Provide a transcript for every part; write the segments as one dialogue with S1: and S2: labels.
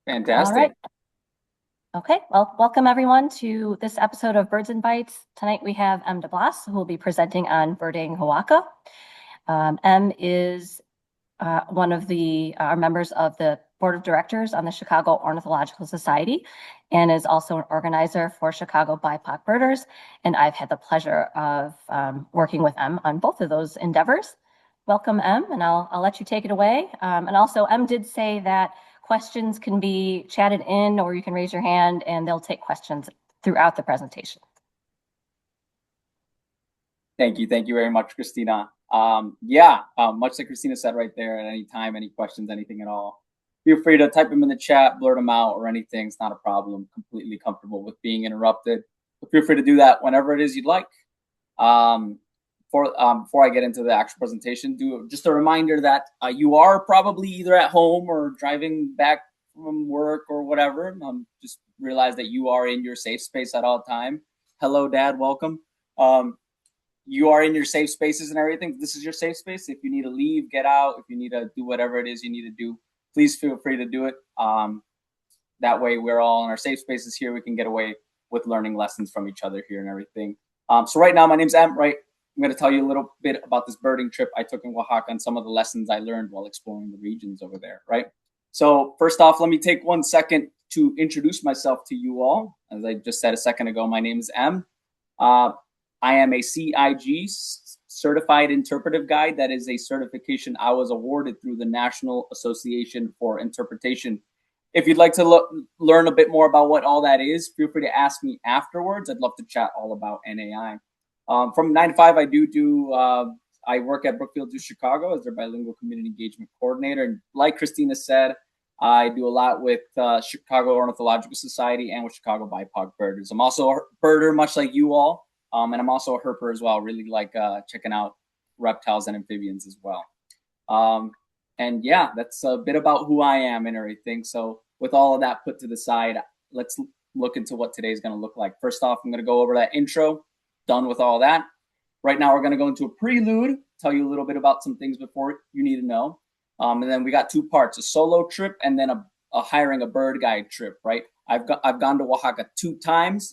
S1: All right.
S2: Fantastic.
S1: Okay. Well, welcome everyone to this episode of Birds and Bites. Tonight we have Em de Blas, who will be presenting on birding Oaxaca. Em is one of the members of the board of directors on the Chicago Ornithological Society and is also an organizer for Chicago BIPOC birders. And I've had the pleasure of working with Em on both of those endeavors. Welcome, Em, and I'll let you take it away. And also, Em did say that questions can be chatted in or you can raise your hand and they'll take questions throughout the presentation.
S2: Thank you. Thank you very much, Christina. Much like Christina said right there, at any time, any questions, anything at all, feel free to type them in the chat, blurt them out, or anything. It's not a problem. Completely comfortable with being interrupted. But feel free to do that whenever it is you'd like. Before I get into the actual presentation, do just a reminder that you are probably either at home or driving back from work or whatever. Just realize that you are in your safe space at all time. Hello, Dad. Welcome. You are in your safe spaces and everything. This is your safe space. If you need to leave, get out. If you need to do whatever it is you need to do, please feel free to do it. That way we're all in our safe spaces here. We can get away with learning lessons from each other here and everything. So right now, my name's Em, right? I'm going to tell you a little bit about this birding trip I took in Oaxaca and some of the lessons I learned while exploring the regions over there, right? So first off, let me take 1 second to introduce myself to you all. As I just said a second ago, my name is Em. I am a CIG, Certified Interpretive Guide. That is a certification I was awarded through the National Association for Interpretation. If you'd like to learn a bit more about what all that is, feel free to ask me afterwards. I'd love to chat all about NAI. From 9 to 5, I work at Brookfield to Chicago as their bilingual community engagement coordinator. And like Christina said, I do a lot with Chicago Ornithological Society and with Chicago BIPOC birders. I'm also a birder, much like you all. And I'm also a herper as well. Really like checking out reptiles and amphibians as well. And yeah, that's a bit about who I am and everything. So with all of that put to the side, let's look into what today's going to look like. First off, I'm going to go over that intro. Done with all that. Right now, we're going to go into a prelude, tell you a little bit about some things before you need to know. And then we got 2 parts, a solo trip and then a hiring a bird guide trip, right? I've gone to Oaxaca 2 times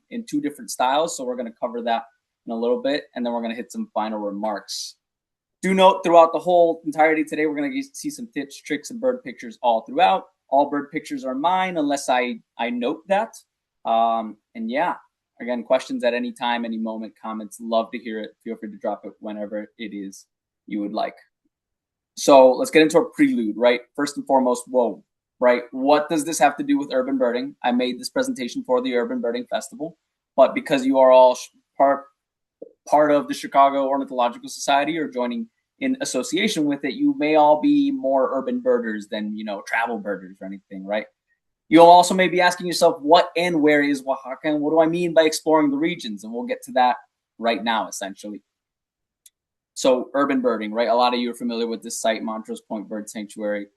S2: in 2 different styles. So we're going to cover that in a little bit. And then we're going to hit some final remarks. Do note throughout the whole entirety today, we're going to see some tips, tricks, and bird pictures all throughout. All bird pictures are mine unless I note that. And yeah, again, questions at any time, any moment, comments, love to hear it. Feel free to drop it whenever it is you would like. So let's get into a prelude, right? First and foremost, whoa. Right? What does this have to do with urban birding? I made this presentation for the Urban Birding Festival, but because you are all part of the Chicago Ornithological Society or joining in association with it, you may all be more urban birders than, travel birders or anything, right? You'll also may be asking yourself, what and where is Oaxaca? And what do I mean by exploring the regions? And we'll get to that right now, essentially. So urban birding, right? A lot of you are familiar with this site, Montrose Point Bird Sanctuary.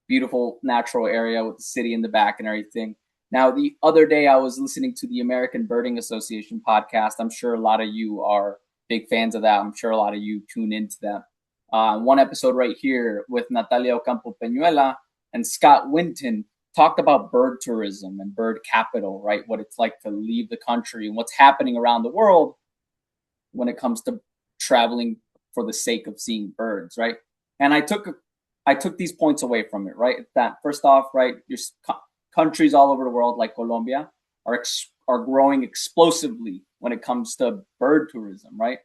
S2: Beautiful natural area with the city in the back and everything. Now, the other day I was listening to the American Birding Association podcast. I'm sure a lot of you are big fans of that. I'm sure a lot of you tune into that. One episode right here with Natalia Ocampo Peñuela and Scott Winton talked about bird tourism and bird capital, right? What it's like to leave the country and what's happening around the world when it comes to traveling for the sake of seeing birds, right? And I took these points away from it, right? That first off, right, your countries all over the world like Colombia are growing explosively when it comes to bird tourism, right?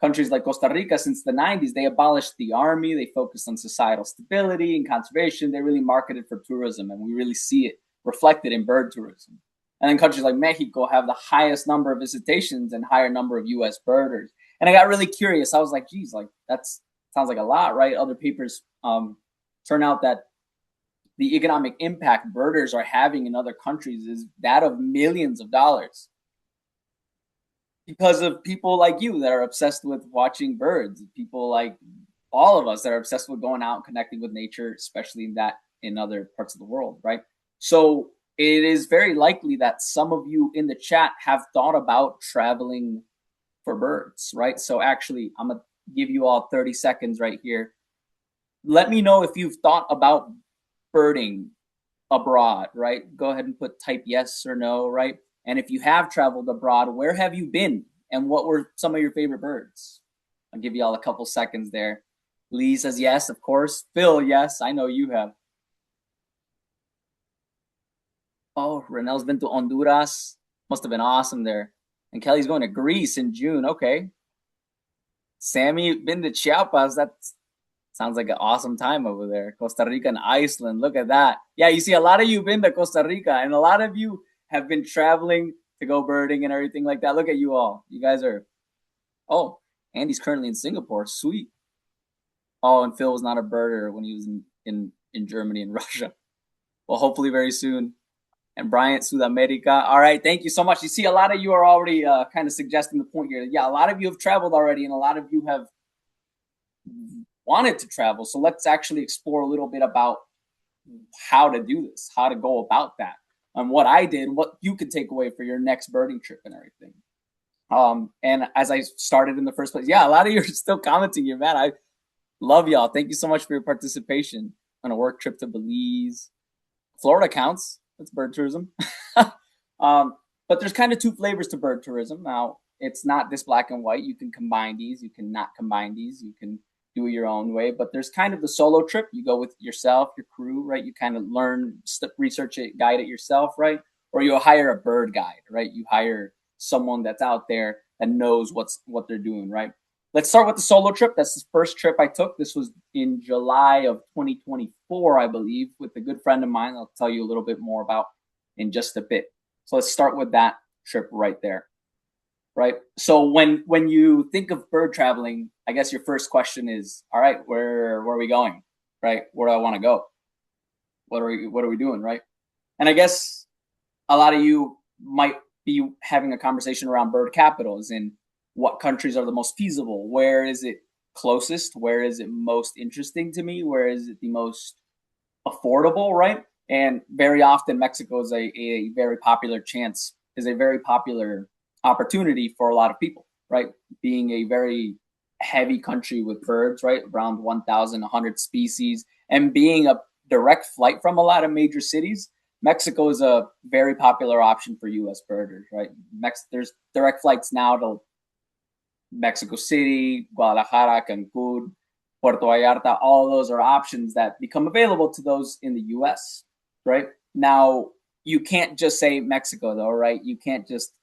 S2: Countries like Costa Rica, since the 90s, they abolished the army. They focused on societal stability and conservation. They really marketed for tourism, and we really see it reflected in bird tourism. And then countries like Mexico have the highest number of visitations and higher number of U.S. birders. And I got really curious. I was like, geez, like that's sounds like a lot, right? Other papers turn out that the economic impact birders are having in other countries is that of millions of dollars because of people like you that are obsessed with watching birds, people like all of us that are obsessed with going out and connecting with nature, especially in other parts of the world, right? So it is very likely that some of you in the chat have thought about traveling for birds, right? So actually, I'm going to give you all 30 seconds right here. Let me know if you've thought about birding abroad, right? Go ahead and type yes or no, right? And if you have traveled abroad, where have you been? And what were some of your favorite birds? I'll give you all a couple seconds there. Lee says yes, of course. Phil, yes, I know you have. Oh, Renel's been to Honduras. Must have been awesome there. And Kelly's going to Greece in June. Okay. Sammy been to Chiapas. That sounds like an awesome time over there. Costa Rica and Iceland. Look at that. Yeah, you see, a lot of you been to Costa Rica, and a lot of you have been traveling to go birding and everything like that. Look at you all. You guys are. Oh, Andy's currently in Singapore. Sweet. Oh, and Phil was not a birder when he was in Germany and Russia. Well, hopefully very soon. And Bryant, Sudamerica. All right, thank you so much. You see, a lot of you are already kind of suggesting the point here. Yeah, a lot of you have traveled already, and a lot of you have wanted to travel. So let's actually explore a little bit about how to do this, how to go about that, and what I did, what you could take away for your next birding trip and everything. And as I started in the first place, yeah, a lot of you are still commenting here, man. I love y'all. Thank you so much for your participation on a work trip to Belize. Florida counts. That's bird tourism. But there's kind of two flavors to bird tourism. Now, it's not this black and white. You can combine these. You can not combine these. You can do it your own way. But there's kind of the solo trip. You go with yourself, your crew, right? You kind of learn, research it, guide it yourself, right? Or you'll hire a bird guide, right? You hire someone that's out there that knows what they're doing, right? Let's start with the solo trip. That's the first trip I took. This was in July of 2024, I believe, with a good friend of mine. I'll tell you a little bit more about in just a bit. So let's start with that trip right there, right? So when you think of bird traveling, I guess your first question is, all right, where are we going, right? Where do I want to go? What are we doing, right? And I guess a lot of you might be having a conversation around bird capitals and what countries are the most feasible? Where is it closest? Where is it most interesting to me? Where is it the most affordable, right? And very often Mexico is a very popular very popular opportunity for a lot of people, right? Being a very heavy country with birds, right? Around 1,100 species, and being a direct flight from a lot of major cities, Mexico is a very popular option for U.S. birders, right? There's direct flights now to Mexico City, Guadalajara, Cancun, Puerto Vallarta. All of those are options that become available to those in the U.S., right? Now, you can't just say Mexico, though, right? You can't just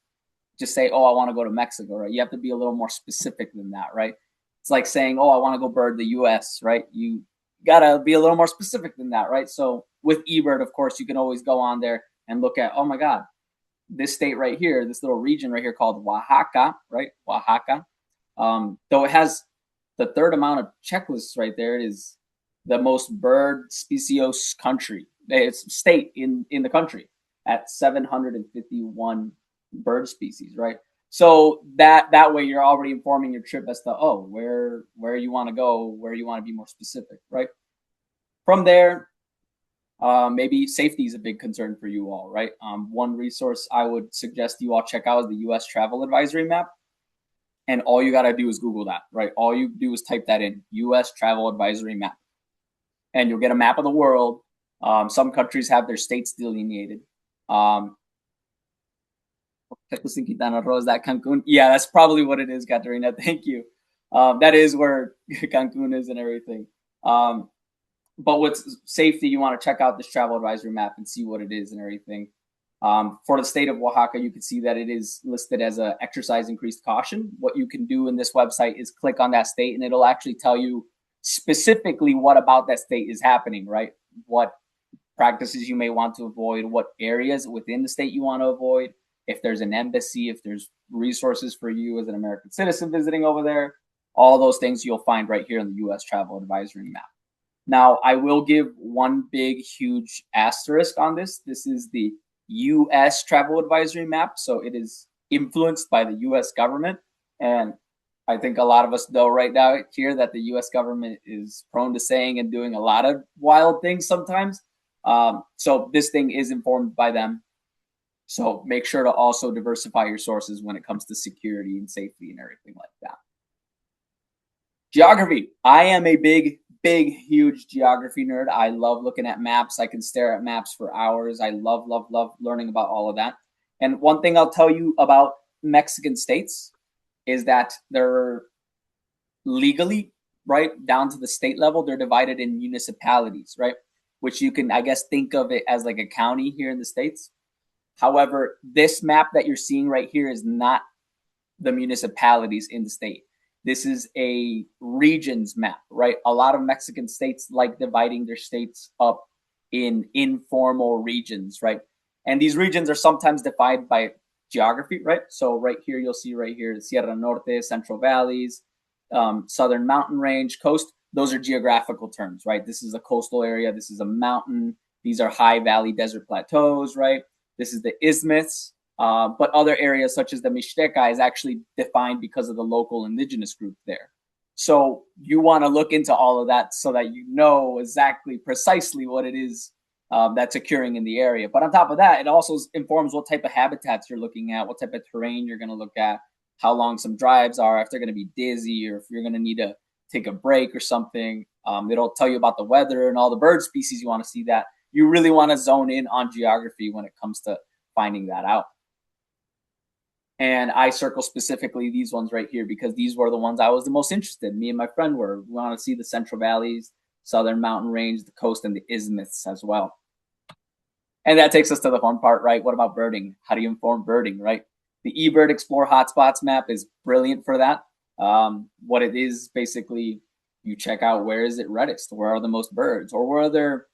S2: say, oh, I want to go to Mexico, right? You have to be a little more specific than that, right? It's like saying, oh, I want to go bird the U.S., right? You got to be a little more specific than that, right? So with eBird, of course, you can always go on there and look at, oh my God, this state right here, this little region right here called Oaxaca, right? Oaxaca. Though it has the third amount of checklists right there, it is the most bird species country. It's state in the country at 751 bird species, right? So that way you're already informing your trip as to where you want to go, where you want to be more specific, right? From there, maybe safety is a big concern for you all, right? One resource I would suggest you all check out is the U.S. Travel Advisory Map. And all you got to do is Google that, right? All you do is type that in, U.S. Travel Advisory Map. And you'll get a map of the world. Some countries have their states delineated. Is that Cancun? Yeah, that's probably what it is, Katerina. Thank you. That is where Cancun is and everything. But with safety, you want to check out this travel advisory map and see what it is and everything. For the state of Oaxaca, you can see that it is listed as a exercise increased caution. What you can do in this website is click on that state and it'll actually tell you specifically what about that state is happening, right? What practices you may want to avoid, what areas within the state you want to avoid, if there's an embassy, if there's resources for you as an American citizen visiting over there, all those things you'll find right here in the U.S. Travel Advisory Map. Now, I will give one big, huge asterisk on this. This is the U.S. Travel Advisory Map, so it is influenced by the U.S. government. And I think a lot of us know right now here that the U.S. government is prone to saying and doing a lot of wild things sometimes. So this thing is informed by them. So make sure to also diversify your sources when it comes to security and safety and everything like that. Geography. I am a big big, huge geography nerd. I love looking at maps. I can stare at maps for hours. I love, love, love learning about all of that. And one thing I'll tell you about Mexican states is that they're legally, right, down to the state level, they're divided in municipalities, right? Which you can, I guess, think of it as like a county here in the States. However, this map that you're seeing right here is not the municipalities in the state. This is a regions map, right? A lot of Mexican states like dividing their states up in informal regions, right? And these regions are sometimes defined by geography, right? So right here, you'll see right here, Sierra Norte, Central Valleys, Southern Mountain Range, coast. Those are geographical terms, right? This is a coastal area. This is a mountain. These are high valley desert plateaus, right? This is the isthmus. But other areas such as the Mixteca is actually defined because of the local indigenous group there. So you want to look into all of that so that you know exactly, precisely what it is that's occurring in the area. But on top of that, it also informs what type of habitats you're looking at, what type of terrain you're going to look at, how long some drives are, if they're going to be dizzy or if you're going to need to take a break or something. It'll tell you about the weather and all the bird species you want to see that. You really want to zone in on geography when it comes to finding that out. And I circle specifically these ones right here because these were the ones I was the most interested in. Me and my friend were. We want to see the Central Valleys, Southern Mountain Range, the coast, and the isthmus as well. And that takes us to the fun part, right? What about birding? How do you inform birding, right? The eBird Explore Hotspots map is brilliant for that. What it is basically, you check out where is it reddest, where are the most birds, or where are there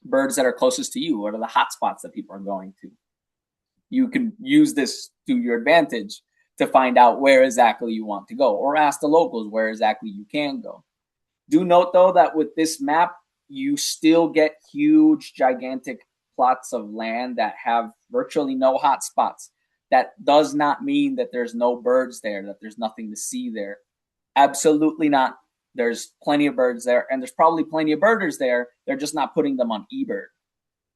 S2: birds that are closest to you, what are the hotspots that people are going to. You can use this to your advantage to find out where exactly you want to go, or ask the locals where exactly you can go. Do note, though, that with this map, you still get huge, gigantic plots of land that have virtually no hotspots. That does not mean that there's no birds there, that there's nothing to see there. Absolutely not. There's plenty of birds there, and there's probably plenty of birders there. They're just not putting them on eBird.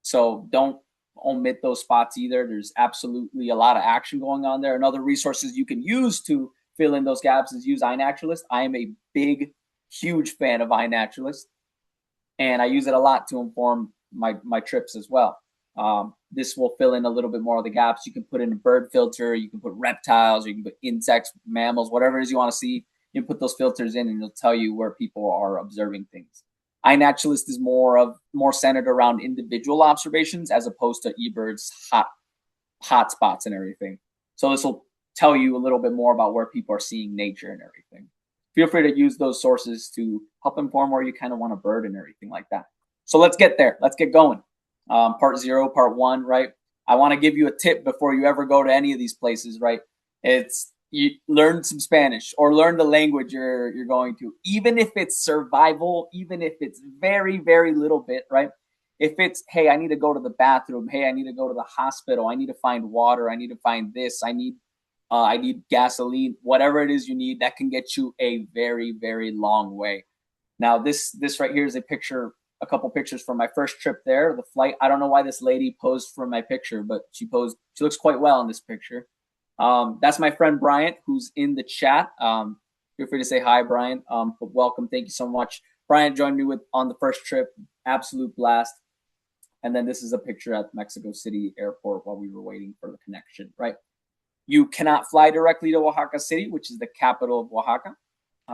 S2: So don't omit those spots either. There's absolutely a lot of action going on there. And other resources you can use to fill in those gaps is use iNaturalist. I am a big, huge fan of iNaturalist, and I use it a lot to inform my trips as well. This will fill in a little bit more of the gaps. You can put in a bird filter, you can put reptiles, or you can put insects, mammals, whatever it is you want to see. You can put those filters in and it'll tell you where people are observing things. iNaturalist is more centered around individual observations as opposed to eBird's hot spots and everything. So this will tell you a little bit more about where people are seeing nature and everything. Feel free to use those sources to help inform where you kind of want to bird and everything like that. So let's get there. Let's get going. Part 0, part 1, right? I want to give you a tip before you ever go to any of these places, right? It's you learn some Spanish or learn the language you're going to, even if it's survival, even if it's very, very little bit, right? If it's, hey, I need to go to the bathroom. Hey, I need to go to the hospital. I need to find water. I need to find this. I need gasoline, whatever it is you need, that can get you a very, very long way. Now, this right here is a couple pictures from my first trip there, the flight. I don't know why this lady posed for my picture, but she looks quite well in this picture. That's my friend Bryant, who's in the chat. Feel free to say hi, Bryant. But welcome. Thank you so much. Bryant joined me on the first trip. Absolute blast. And then this is a picture at Mexico City Airport while we were waiting for the connection, right? You cannot fly directly to Oaxaca City, which is the capital of Oaxaca.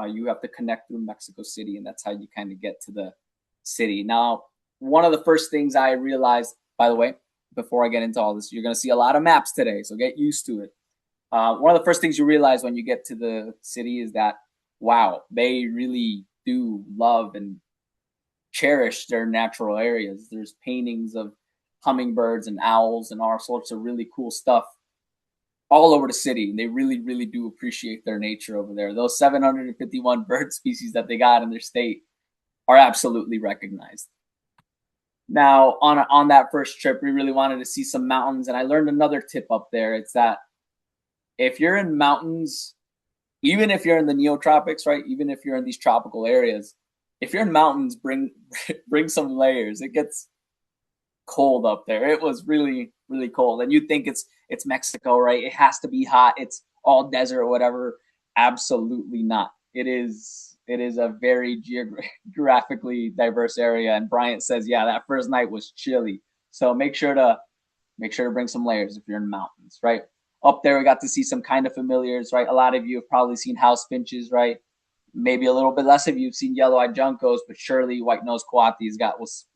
S2: You have to connect through Mexico City, and that's how you kind of get to the city. Now, one of the first things I realized, by the way, before I get into all this, you're going to see a lot of maps today, so get used to it. One of the first things you realize when you get to the city is that, wow, they really do love and cherish their natural areas. There's paintings of hummingbirds and owls and all sorts of really cool stuff all over the city. They really, really do appreciate their nature over there. Those 751 bird species that they got in their state are absolutely recognized. Now, on that first trip, we really wanted to see some mountains, and I learned another tip up there. It's that if you're in mountains, even if you're in the neotropics, right? Even if you're in these tropical areas, if you're in mountains, bring some layers. It gets cold up there. It was really, really cold. And you think it's Mexico, right? It has to be hot. It's all desert or whatever. Absolutely not. It is it is a very geographically diverse area. And Bryant says, yeah, that first night was chilly. So make sure to bring some layers if you're in the mountains, right? Up there, we got to see some kind of familiars, right? A lot of you have probably seen house finches, right? Maybe a little bit less of you have seen yellow-eyed juncos, but surely white-nosed coatis was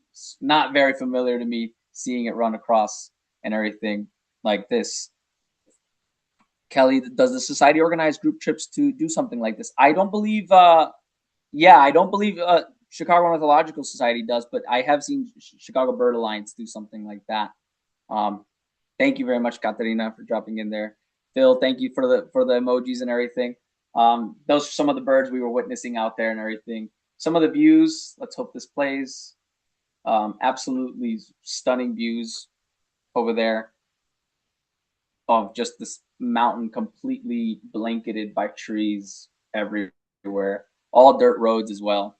S2: not very familiar to me seeing it run across and everything like this. Kelly, does the society organize group trips to do something like this? I don't believe. I don't believe Chicago Ornithological Society does, but I have seen Chicago Bird Alliance do something like that. Thank you very much, Katerina, for dropping in there. Phil, thank you for the emojis and everything. Those are some of the birds we were witnessing out there and everything. Some of the views. Let's hope this plays. Absolutely stunning views over there of just this mountain completely blanketed by trees everywhere. All dirt roads as well.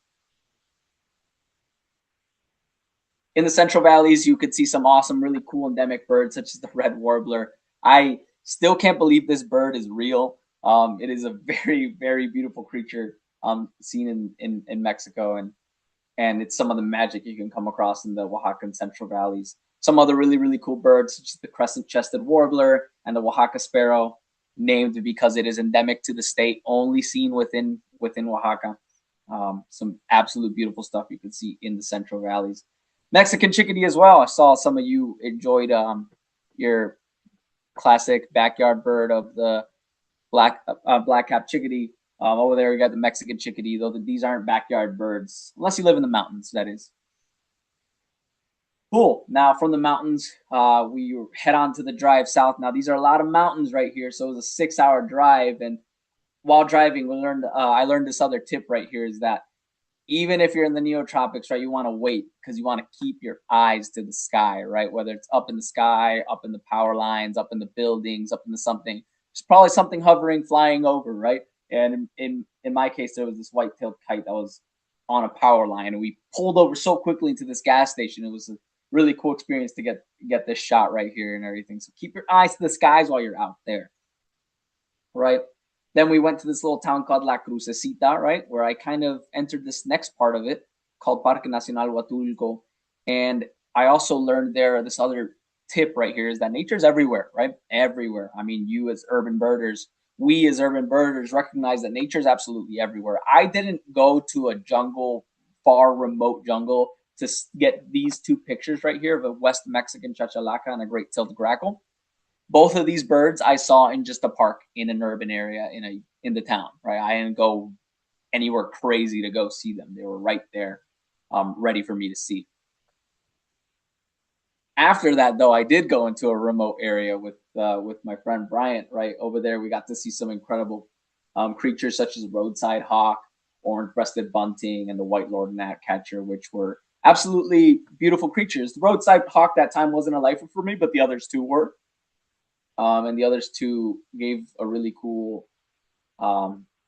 S2: In the Central Valleys, you could see some awesome, really cool endemic birds, such as the red warbler. I still can't believe this bird is real. It is a very, very beautiful creature seen in Mexico, and it's some of the magic you can come across in the Oaxaca and Central Valleys. Some other really, really cool birds, such as the crescent-chested warbler and the Oaxaca sparrow, named because it is endemic to the state, only seen within Oaxaca. Some absolute beautiful stuff you can see in the Central Valleys. Mexican chickadee as well. I saw some of you enjoyed your classic backyard bird of the black-capped chickadee. Over there, we got the Mexican chickadee, though these aren't backyard birds, unless you live in the mountains, that is. Cool. Now, from the mountains, we head on to the drive south. Now, these are a lot of mountains right here, so it was a 6-hour drive. And while driving, I learned this other tip right here is that even if you're in the neotropics, right, you want to wait because you want to keep your eyes to the sky, right? Whether it's up in the sky, up in the power lines, up in the buildings, up into something. There's probably something hovering, flying over, right? And in my case, there was this white-tailed kite that was on a power line, and we pulled over so quickly into this gas station. It was a really cool experience to get this shot right here and everything. So keep your eyes to the skies while you're out there, right? Then we went to this little town called La Crucecita, right, where I kind of entered this next part of it called Parque Nacional Huatulco. And I also learned there this other tip right here is that nature's everywhere, right? Everywhere. I mean, we as urban birders recognize that nature's absolutely everywhere. I didn't go to a jungle, far remote jungle, to get these two pictures right here of a West Mexican chachalaca and a great-tailed grackle. Both of these birds I saw in just a park in an urban area in the town, right? I didn't go anywhere crazy to go see them. They were right there, ready for me to see. After that, though, I did go into a remote area with my friend Bryant. Right over there, we got to see some incredible creatures such as roadside hawk, orange-breasted bunting, and the white-lord gnatcatcher, which were absolutely beautiful creatures. The roadside hawk that time wasn't a lifer for me, but the others two were. And the others two gave a really cool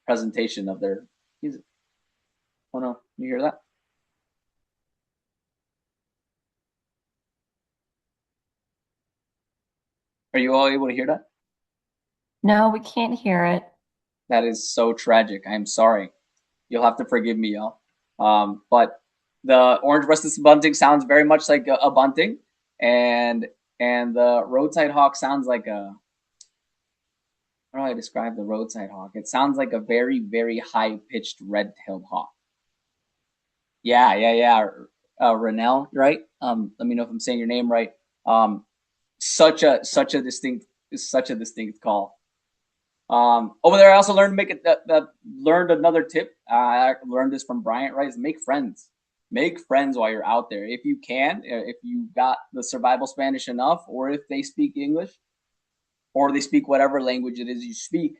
S2: presentation of their. Oh no, you hear that? Are you all able to hear that?
S1: No, we can't hear it.
S2: That is so tragic. I am sorry. You'll have to forgive me, y'all. But the orange-breasted bunting sounds very much like a bunting, and the roadside hawk sounds like a. How do I describe the roadside hawk? It sounds like a very, very high-pitched red-tailed hawk. Yeah. Renell, right? Let me know if I'm saying your name right. Such a distinct call. Over there, I also learned to make it. Learned another tip. I learned this from Bryant. Right? Is make friends. Make friends while you're out there, if you can. If you got the survival Spanish enough, or if they speak English, or they speak whatever language it is you speak.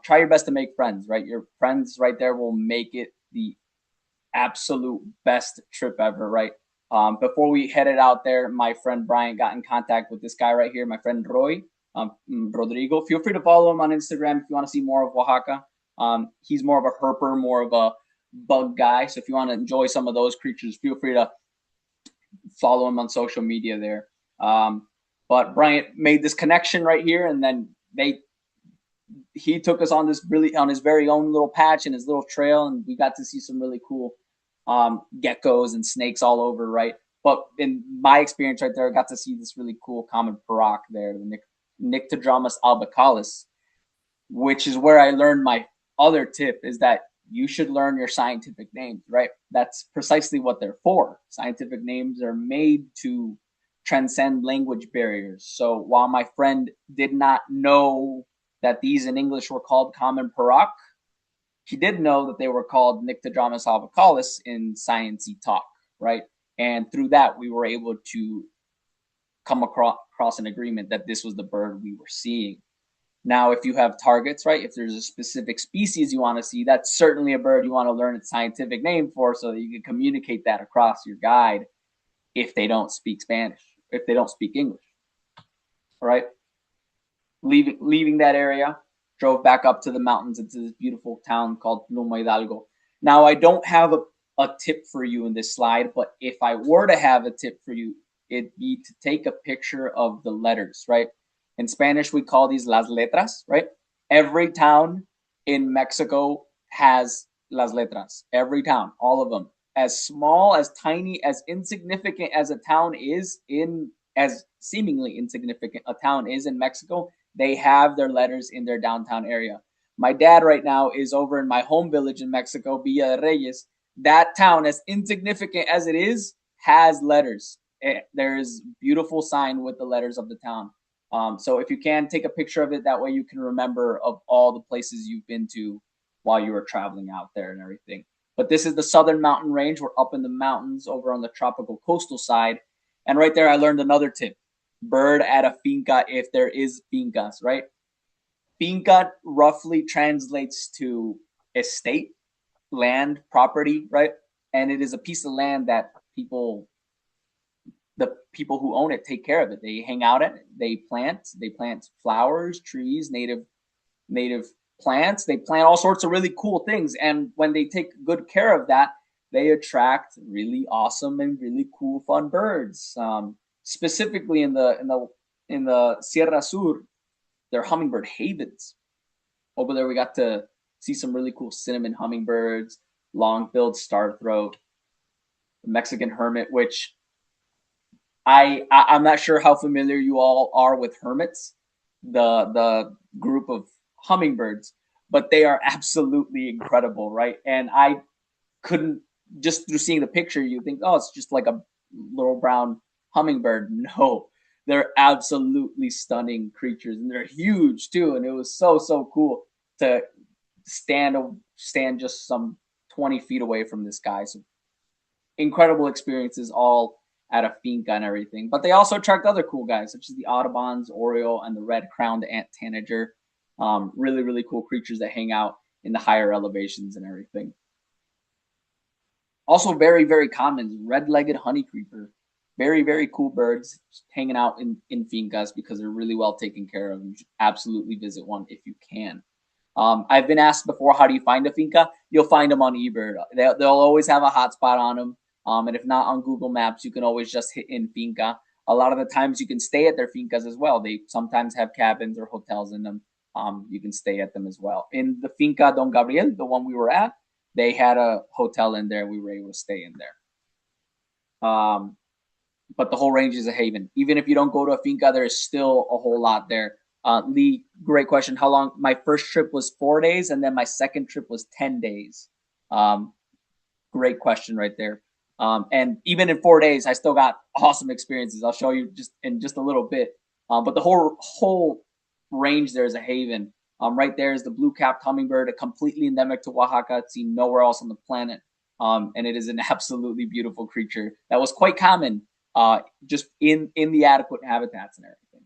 S2: Try your best to make friends. Right? Your friends right there will make it the absolute best trip ever. Right? Before we headed out there, my friend Brian got in contact with this guy right here, my friend Roy, Rodrigo. Feel free to follow him on Instagram if you want to see more of Oaxaca. He's more of a herper, more of a bug guy. So if you want to enjoy some of those creatures, feel free to follow him on social media there. But Bryant made this connection right here, and then they he took us on his very own little patch and his little trail, and we got to see some really cool geckos and snakes all over, right? But in my experience right there, I got to see this really cool common parac there, the Nyctodramus albicollis, which is where I learned my other tip is that you should learn your scientific names, right? That's precisely what they're for. Scientific names are made to transcend language barriers. So while my friend did not know that these in English were called common parac, he did know that they were called Nyctodramus albicollis in sciencey talk, right? And through that, we were able to come across an agreement that this was the bird we were seeing. Now, if you have targets, right, if there's a specific species you want to see, that's certainly a bird you want to learn its scientific name for so that you can communicate that across your guide if they don't speak Spanish, if they don't speak English. All right. Leaving that area, drove back up to the mountains into this beautiful town called Loma Hidalgo. Now, I don't have a tip for you in this slide, but if I were to have a tip for you, it'd be to take a picture of the letters, right? In Spanish, we call these las letras, right? Every town in Mexico has las letras. Every town, all of them. As small, as tiny, as insignificant as a town is as seemingly insignificant a town is in Mexico, they have their letters in their downtown area. My dad right now is over in my home village in Mexico, Villa de Reyes. That town, as insignificant as it is, has letters. There's beautiful sign with the letters of the town. So if you can, take a picture of it. That way you can remember of all the places you've been to while you were traveling out there and everything. But this is the southern mountain range. We're up in the mountains over on the tropical coastal side. And right there, I learned another tip. Bird at a finca if there is fincas, right? Finca roughly translates to estate, land, property, right? And it is a piece of land that the people who own it take care of it. They hang out at it. They plant flowers, trees, native plants. They plant all sorts of really cool things. And when they take good care of that, they attract really awesome and really cool, fun birds. Specifically in the Sierra Sur, they're hummingbird havens. Over there, we got to see some really cool cinnamon hummingbirds, long-billed starthroat, the Mexican hermit, which I'm not sure how familiar you all are with hermits, the group of hummingbirds, but they are absolutely incredible, right? And I couldn't just through seeing the picture, you think, oh, it's just like a little brown hummingbird. No, they're absolutely stunning creatures, and they're huge too. And it was so cool to stand just some 20 feet away from this guy. So incredible experiences all at a finca and everything. But they also attract other cool guys, such as the Audubon's Oriole and the red-crowned ant tanager. Really cool creatures that hang out in the higher elevations and everything. Also very common, red-legged honey creeper. Very cool birds hanging out in fincas because they're really well taken care of. You should absolutely visit one if you can. I've been asked before, how do you find a finca? You'll find them on eBird. They'll always have a hotspot on them. And if not on Google Maps, you can always just hit in finca. A lot of the times you can stay at their fincas as well. They sometimes have cabins or hotels in them. You can stay at them as well. In the Finca Don Gabriel, the one we were at, they had a hotel in there. We were able to stay in there. But the whole range is a haven. Even if you don't go to a finca, there is still a whole lot there. Lee, great question. How long? My first trip was 4 days, and then my second trip was 10 days. Great question right there. And even in 4 days, I still got awesome experiences. I'll show you in just a little bit. But the whole range there is a haven. Right there is the blue-capped hummingbird, a completely endemic to Oaxaca. It's seen nowhere else on the planet. And it is an absolutely beautiful creature that was quite common just in the adequate habitats and everything.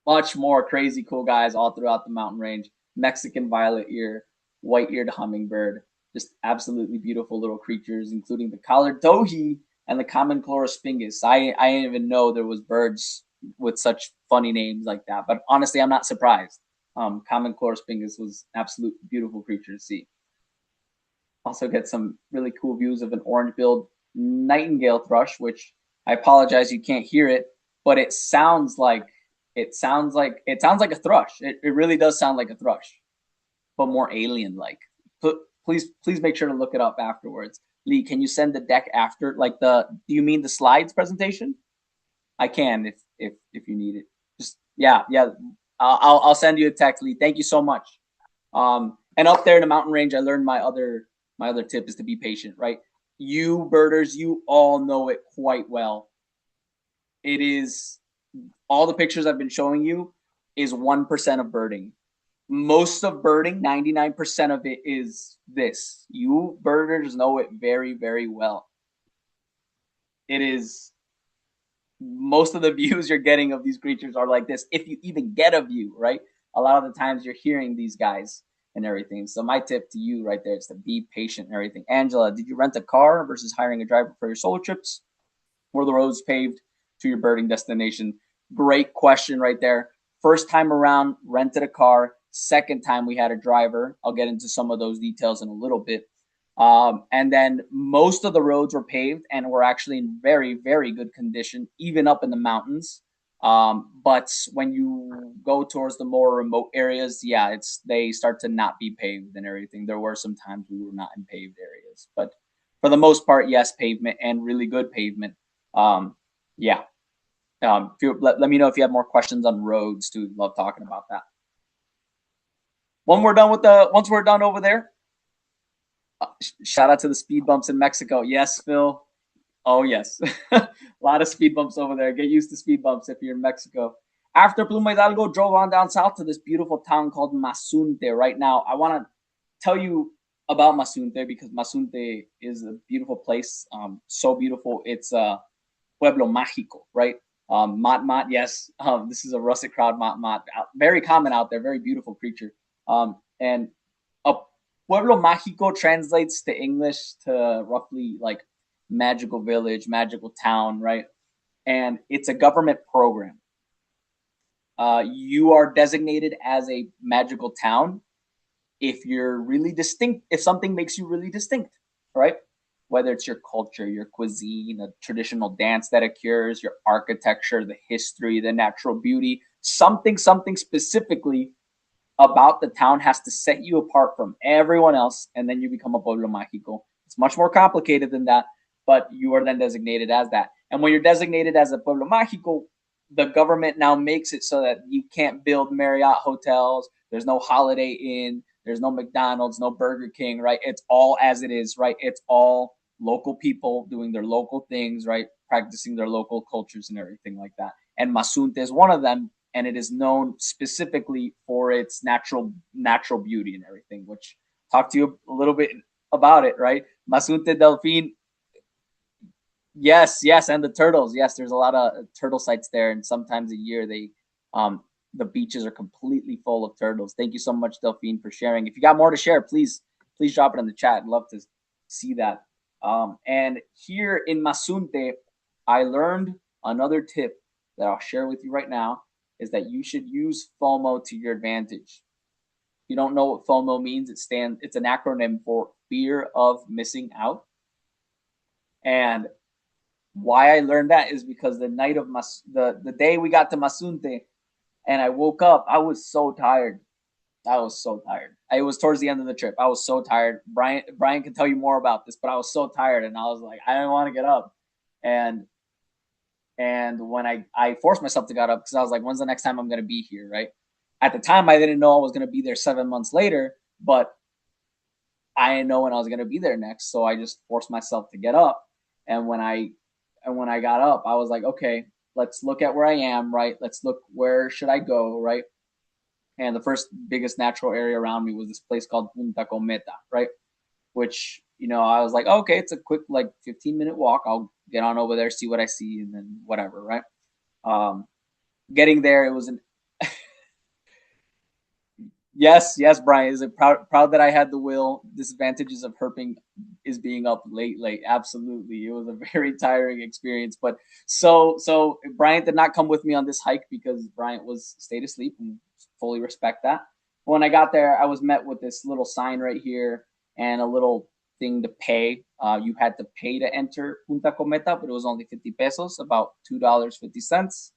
S2: Much more crazy cool guys all throughout the mountain range. Mexican violet ear, white-eared hummingbird, just absolutely beautiful little creatures, including the collared towhee and the common chlorospingus. I didn't even know there was birds with such funny names like that, but honestly, I'm not surprised. Common chlorospingus was an absolute beautiful creature to see. Also get some really cool views of an orange-billed nightingale thrush, which I apologize you can't hear it, but it sounds like it sounds like a thrush. It really does sound like a thrush, but more alien like. Please make sure to look it up afterwards. Lee, can you send the deck after? Like do you mean the slides presentation? I can if you need it. Just yeah. I'll send you a text, Lee. Thank you so much. And up there in the mountain range, I learned my other tip is to be patient, right? You birders, you all know it quite well. It is all the pictures I've been showing you is 1% of birding. Most of birding, 99% of it is this. You birders know it very, very well. It is most of the views you're getting of these creatures are like this. If you even get a view, right? A lot of the times you're hearing these guys and everything. So my tip to you right there is to be patient and everything. Angela, did you rent a car versus hiring a driver for your solo trips? Were the roads paved to your birding destination? Great question right there. First time around, rented a car. Second time we had a driver. I'll get into some of those details in a little bit. And then most of the roads were paved and were actually in very, very good condition, even up in the mountains. But when you go towards the more remote areas, yeah, they start to not be paved and everything. There were some times we were not in paved areas, but for the most part, yes, pavement and really good pavement. Yeah. Let me know if you have more questions on roads too. Love talking about that. Once we're done over there, shout out to the speed bumps in Mexico. Yes, Phil. Oh, yes. A lot of speed bumps over there. Get used to speed bumps if you're in Mexico. After Pluma Hidalgo, drove on down south to this beautiful town called Mazunte. Right now, I want to tell you about Mazunte because Mazunte is a beautiful place. So beautiful. It's Pueblo Mágico, right? Mat Mat, yes. This is a rustic crowd, Mat Mat. Very common out there, very beautiful creature. And a Pueblo Mágico translates to English to roughly like magical village, magical town, right? And it's a government program. You are designated as a magical town if you're really distinct, if something makes you really distinct, right? Whether it's your culture, your cuisine, a traditional dance that occurs, your architecture, the history, the natural beauty, something specifically about the town has to set you apart from everyone else, and then you become a pueblo mágico. It's much more complicated than that, but you are then designated as that. And when you're designated as a pueblo mágico, the government now makes it so that you can't build Marriott hotels. There's no Holiday Inn. There's no McDonald's, no Burger King, right? It's all as it is, right? It's all local people doing their local things, right? Practicing their local cultures and everything like that. And Mazunte is one of them, and it is known specifically for its natural beauty and everything, which talk to you a little bit about it, right? Mazunte Delfin, yes, and the turtles. Yes, there's a lot of turtle sites there, and sometimes a year the beaches are completely full of turtles. Thank you so much, Delphine, for sharing. If you got more to share, please drop it in the chat. I'd love to see that. And here in Mazunte, I learned another tip that I'll share with you right now is that you should use FOMO to your advantage. If you don't know what FOMO means, it's an acronym for fear of missing out. And why I learned that is because the night of the day we got to Mazunte and I woke up, I was so tired. I was so tired. It was towards the end of the trip. I was so tired. Brian can tell you more about this, but I was so tired and I was like, I didn't want to get up. And when I forced myself to get up because I was like, when's the next time I'm going to be here, right? At the time, I didn't know I was going to be there 7 months later, but I didn't know when I was going to be there next. So I just forced myself to get up. And when I got up, I was like, okay, let's look at where I am, right? Let's look, where should I go, right? And the first biggest natural area around me was this place called Punta Cometa, right? Which, I was like, okay, it's a quick, like 15-minute walk. I'll get on over there, see what I see, and then whatever, right? Getting there, it was yes, Brian. Is it proud that I had the will? Disadvantages of herping is being up late. Absolutely, it was a very tiring experience. But so Bryant did not come with me on this hike because Bryant was stayed asleep, and fully respect that. But when I got there, I was met with this little sign right here and a little thing to pay. You had to pay to enter Punta Cometa, but it was only 50 pesos, about $2.50.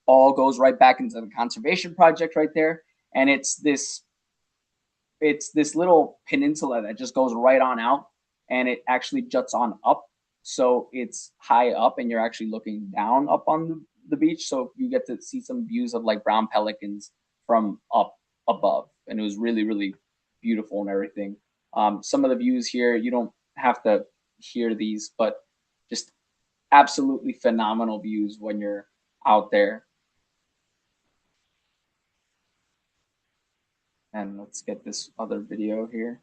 S2: all goes right back into the conservation project right there. And it's this little peninsula that just goes right on out, and it actually juts on up, so it's high up and you're actually looking down up on the beach, so you get to see some views of like brown pelicans from up above, and it was really really beautiful and everything. Some of the views here, you don't have to hear these, but just absolutely phenomenal views when you're out there. And let's get this other video here.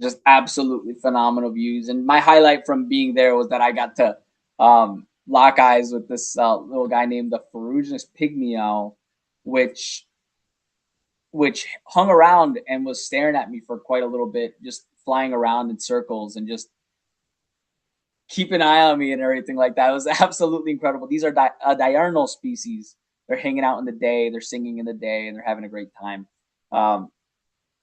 S2: Just absolutely phenomenal views. And my highlight from being there was that I got to lock eyes with this little guy named the ferruginous pygmy owl, which which hung around and was staring at me for quite a little bit, just flying around in circles and just keep an eye on me and everything like that. It was absolutely incredible. These are a diurnal species. They're hanging out in the day, they're singing in the day, and they're having a great time. Um,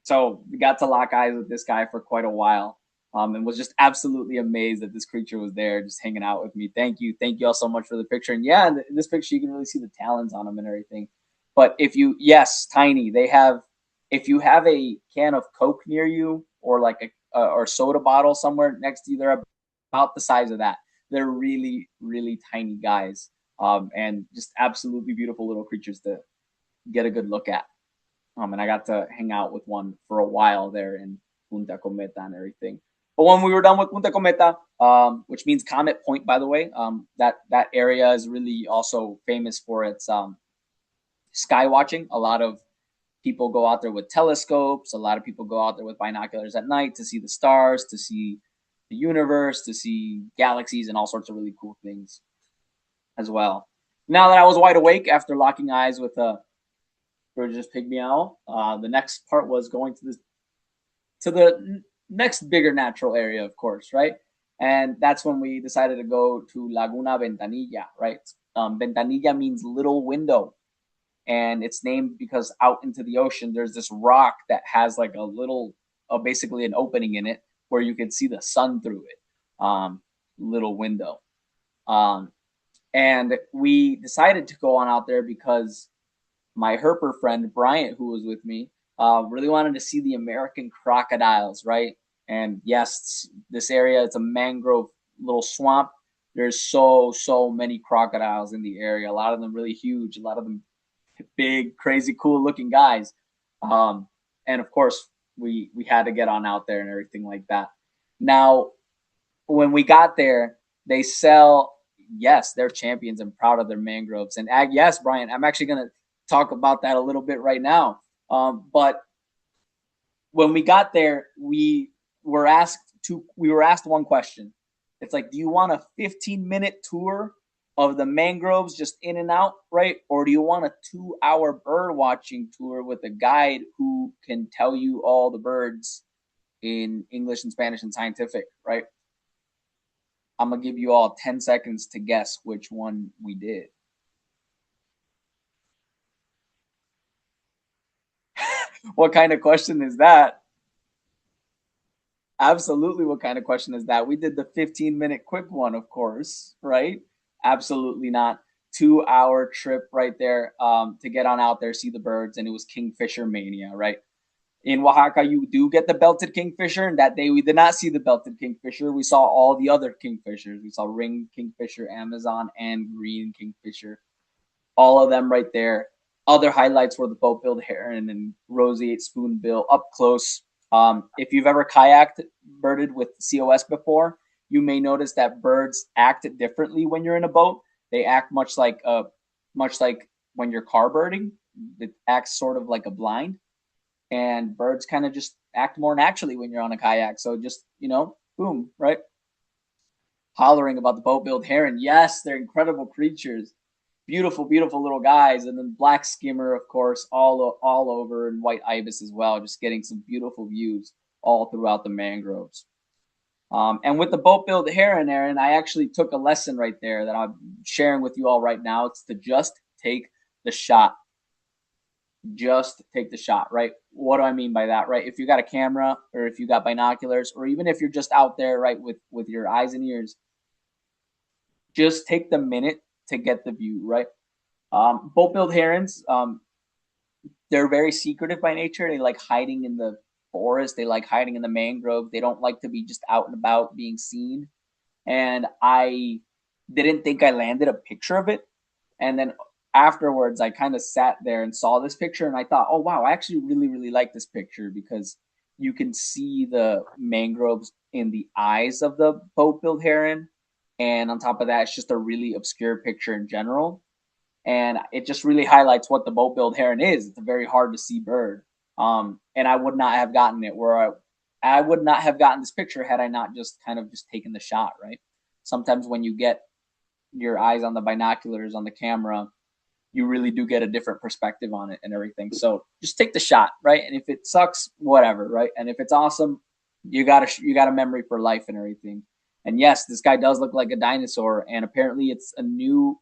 S2: so we got to lock eyes with this guy for quite a while, and was just absolutely amazed that this creature was there, just hanging out with me. Thank you all so much for the picture. And yeah, in this picture you can really see the talons on him and everything. But if you, yes, tiny. They have, if you have a can of Coke near you, or like a or soda bottle somewhere next to you, they're about the size of that. They're really really tiny guys, and just absolutely beautiful little creatures to get a good look at. And I got to hang out with one for a while there in Punta Cometa and everything. But when we were done with Punta Cometa, which means Comet Point, by the way, that area is really also famous for its sky watching. A lot of people go out there with telescopes. A lot of people go out there with binoculars at night to see the stars, to see the universe, to see galaxies, and all sorts of really cool things as well. Now that I was wide awake after locking eyes with a Burgess Pygmy Owl. The next part was going to the next bigger natural area, of course, right? And that's when we decided to go to Laguna Ventanilla, right? Ventanilla means little window, and it's named because out into the ocean there's this rock that has like a little, basically an opening in it where you can see the sun through it. Little window. Um, and we decided to go on out there because my herper friend Bryant, who was with me, really wanted to see the American crocodiles, right? And yes, this area, it's a mangrove little swamp. There's so many crocodiles in the area. A lot of them really huge. A lot of them big, crazy, cool looking guys. And of course, we had to get on out there and everything like that. Now, when we got there, they sell. Yes, they're champions and proud of their mangroves. And yes, Brian, I'm actually gonna talk about that a little bit right now. But when we got there, we were asked one question. It's like, do you want a 15-minute tour of the mangroves just in and out, right? Or do you want a 2-hour bird watching tour with a guide who can tell you all the birds in English and Spanish and scientific, right? I'm gonna give you all 10 seconds to guess which one we did. What kind of question is that? Absolutely, what kind of question is that? We did the 15-minute quick one, of course, right? Absolutely not. 2-hour trip right there, to get on out there, see the birds, and it was Kingfisher Mania, right? In Oaxaca, you do get the belted kingfisher, and that day we did not see the belted kingfisher. We saw all the other kingfishers. We saw ringed kingfisher, Amazon, and green kingfisher. All of them right there. Other highlights were the boat-billed heron and roseate spoonbill up close. If you've ever kayaked, birded with COS before, you may notice that birds act differently when you're in a boat. They act much like when you're car birding. It acts sort of like a blind, and birds kind of just act more naturally when you're on a kayak. So just, boom, right? Hollering about the boat-billed heron. Yes, they're incredible creatures. Beautiful, beautiful little guys. And then black skimmer, of course, all over, and white ibis as well. Just getting some beautiful views all throughout the mangroves. And with the boat-billed heron, Aaron, I actually took a lesson right there that I'm sharing with you all right now. It's to just take the shot. Just take the shot, right? what do I mean by that, right? If you got a camera or if you got binoculars, or even if you're just out there, right, with your eyes and ears, just take the minute to get the view, right? Boat-billed herons, they're very secretive by nature. They like hiding in the forest. They like hiding in the mangrove. They don't like to be just out and about being seen. And I didn't think I landed a picture of it. And then afterwards, I kind of sat there and saw this picture, and I thought, oh wow, I actually really, really like this picture because you can see the mangroves in the eyes of the boat-billed heron. And on top of that, it's just a really obscure picture in general, and it just really highlights what the boat-billed heron is. It's a very hard to see bird, and I would not have gotten it where I would not have gotten this picture had I not just kind of just taken the shot. Right? Sometimes when you get your eyes on the binoculars on the camera, you really do get a different perspective on it and everything. So just take the shot, right? And if it sucks, whatever, right? And if it's awesome, you got a memory for life and everything. And yes, this guy does look like a dinosaur, and apparently it's a new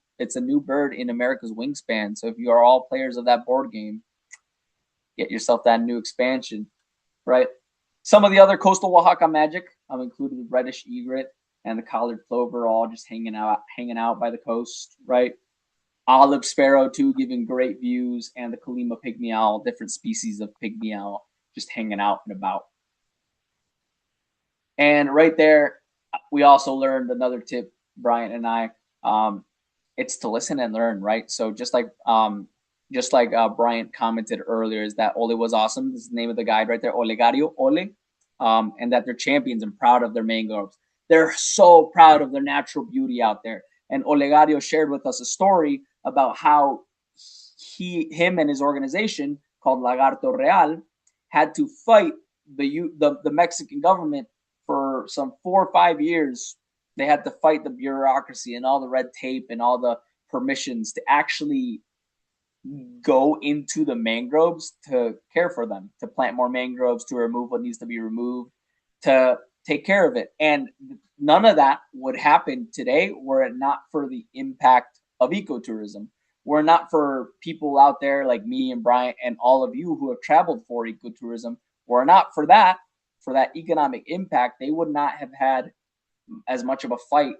S2: bird in America's Wingspan. So if you are all players of that board game, get yourself that new expansion, right? Some of the other coastal Oaxaca magic included the reddish egret and the collared plover, all just hanging out by the coast, right? Olive sparrow too, giving great views, and the Kalima pygmy owl, different species of pygmy owl, just hanging out and about. And right there, we also learned another tip, Brian and I. It's to listen and learn, right? So just like Bryant commented earlier, is that Ole was awesome. This is the name of the guide right there, Olegario Ole, and that they're champions and proud of their mangroves. They're so proud of their natural beauty out there. And Olegario shared with us a story about how him and his organization called Lagarto Real had to fight the Mexican government for some 4 or 5 years. They had to fight the bureaucracy and all the red tape and all the permissions to actually go into the mangroves to care for them, to plant more mangroves, to remove what needs to be removed, to take care of it. And none of that would happen today were it not for the impact of ecotourism. Were it not for people out there like me and Bryant and all of you who have traveled for ecotourism, were it not for that economic impact, they would not have had as much of a fight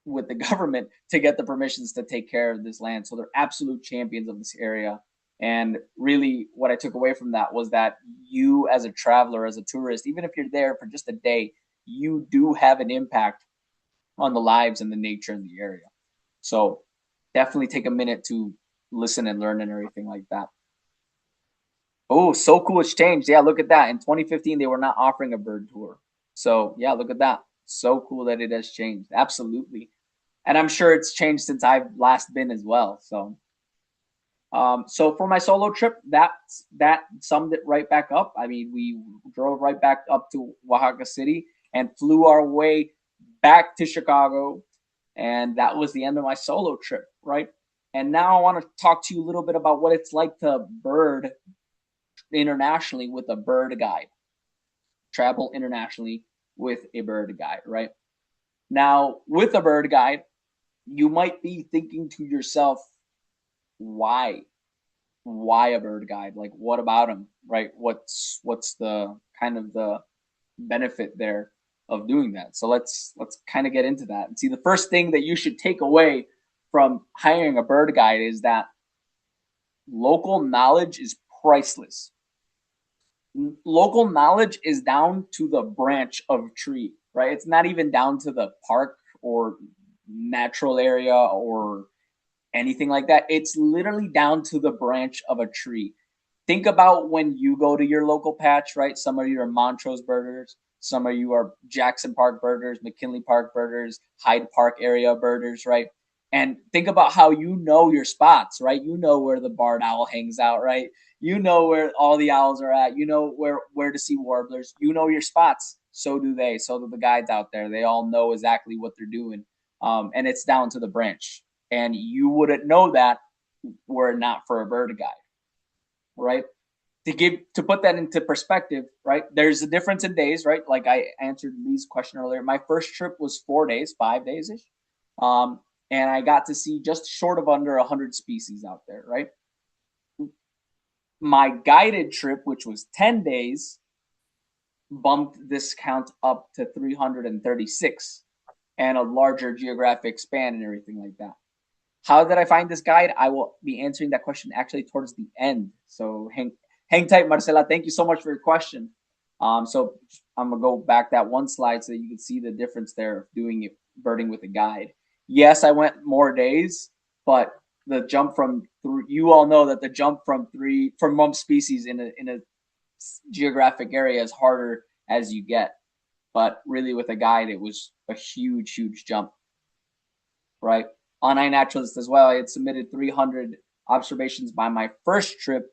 S2: with the government to get the permissions to take care of this land. So they're absolute champions of this area. And really, what I took away from that was that you, as a traveler, as a tourist, even if you're there for just a day, you do have an impact on the lives and the nature in the area. So definitely take a minute to listen and learn and everything like that. Oh, so cool. It's changed. Yeah, look at that. In 2015, they were not offering a bird tour. So yeah, look at that. So cool that it has changed. Absolutely. And I'm sure it's changed since I've last been as well. So for my solo trip, that summed it right back up. I mean, we drove right back up to Oaxaca City and flew our way back to Chicago, and that was the end of my solo trip, right? And now I want to talk to you a little bit about what it's like to bird internationally with a bird guide. Travel internationally with a bird guide, right? Now, with a bird guide, you might be thinking to yourself, why? Why a bird guide? Like, what about him, right? What's the kind of the benefit there of doing that? So let's kind of get into that and see. The first thing that you should take away from hiring a bird guide is that local knowledge is priceless. Local knowledge is down to the branch of tree, right? It's not even down to the park or natural area or anything like that. It's literally down to the branch of a tree. Think about when you go to your local patch, right? Some of you are Montrose birders, some of you are Jackson Park birders, McKinley Park birders, Hyde Park area birders, right? And think about how you know your spots, right? You know where the barred owl hangs out, right? You know where all the owls are at. You know where to see warblers. You know your spots. So do they. So do the guides out there. They all know exactly what they're doing. And it's down to the branch. And you wouldn't know that were it not for a bird guide, right? To put that into perspective, right? There's a difference in days, right? Like I answered Lee's question earlier. My first trip was 4 days, 5 days ish, and I got to see just short of under 100 species out there, right? My guided trip, which was 10 days, bumped this count up to 336 and a larger geographic span and everything like that. How did I find this guide? I will be answering that question actually towards the end. So hang tight, Marcela. Thank you so much for your question. So I'm gonna go back that one slide so that you can see the difference there of doing it birding with a guide. Yes, I went more days, but the jump from you all know that the jump from one species in a geographic area is harder as you get. But really, with a guide, it was a huge jump, right? On iNaturalist as well, I had submitted 300 observations by my first trip,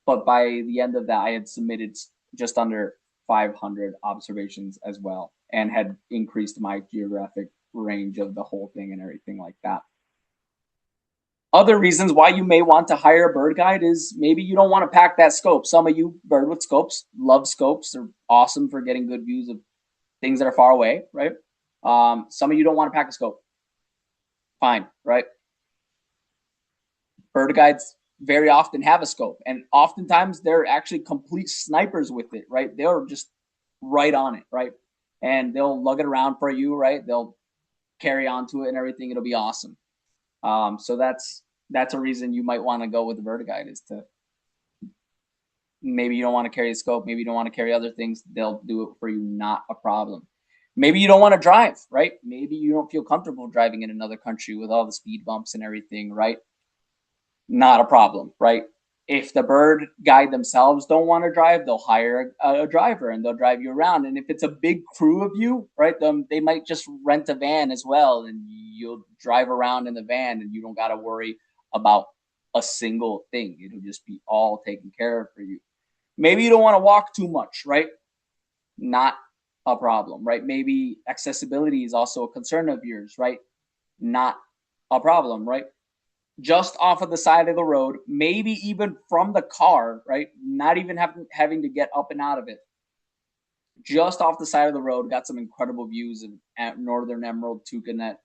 S2: but by the end of that, I had submitted just under 500 observations as well, and had increased my geographic range of the whole thing and everything like that. Other reasons why you may want to hire a bird guide is maybe you don't want to pack that scope. Some of you bird with scopes love scopes. They're awesome for getting good views of things that are far away, right? Some of you don't want to pack a scope. Fine, right? Bird guides very often have a scope, and oftentimes they're actually complete snipers with it, right? They're just right on it, right? And they'll lug it around for you, right? They'll carry on to it and everything. It'll be awesome. So that's a reason you might want to go with the bird guide, is to maybe you don't want to carry a scope, maybe you don't want to carry other things. They'll do it for you, not a problem. Maybe you don't want to drive, right? Maybe you don't feel comfortable driving in another country with all the speed bumps and everything, right? Not a problem, right? If the bird guide themselves don't want to drive, they'll hire a driver and they'll drive you around. And if it's a big crew of you, right, they might just rent a van as well, and you'll drive around in the van and you don't got to worry about a single thing. It'll just be all taken care of for you. Maybe you don't want to walk too much, right? Not a problem, right? Maybe accessibility is also a concern of yours, right? Not a problem, right? Just off of the side of the road, maybe even from the car, right? Not even having to get up and out of it. Just off the side of the road, got some incredible views of northern emerald toucanet,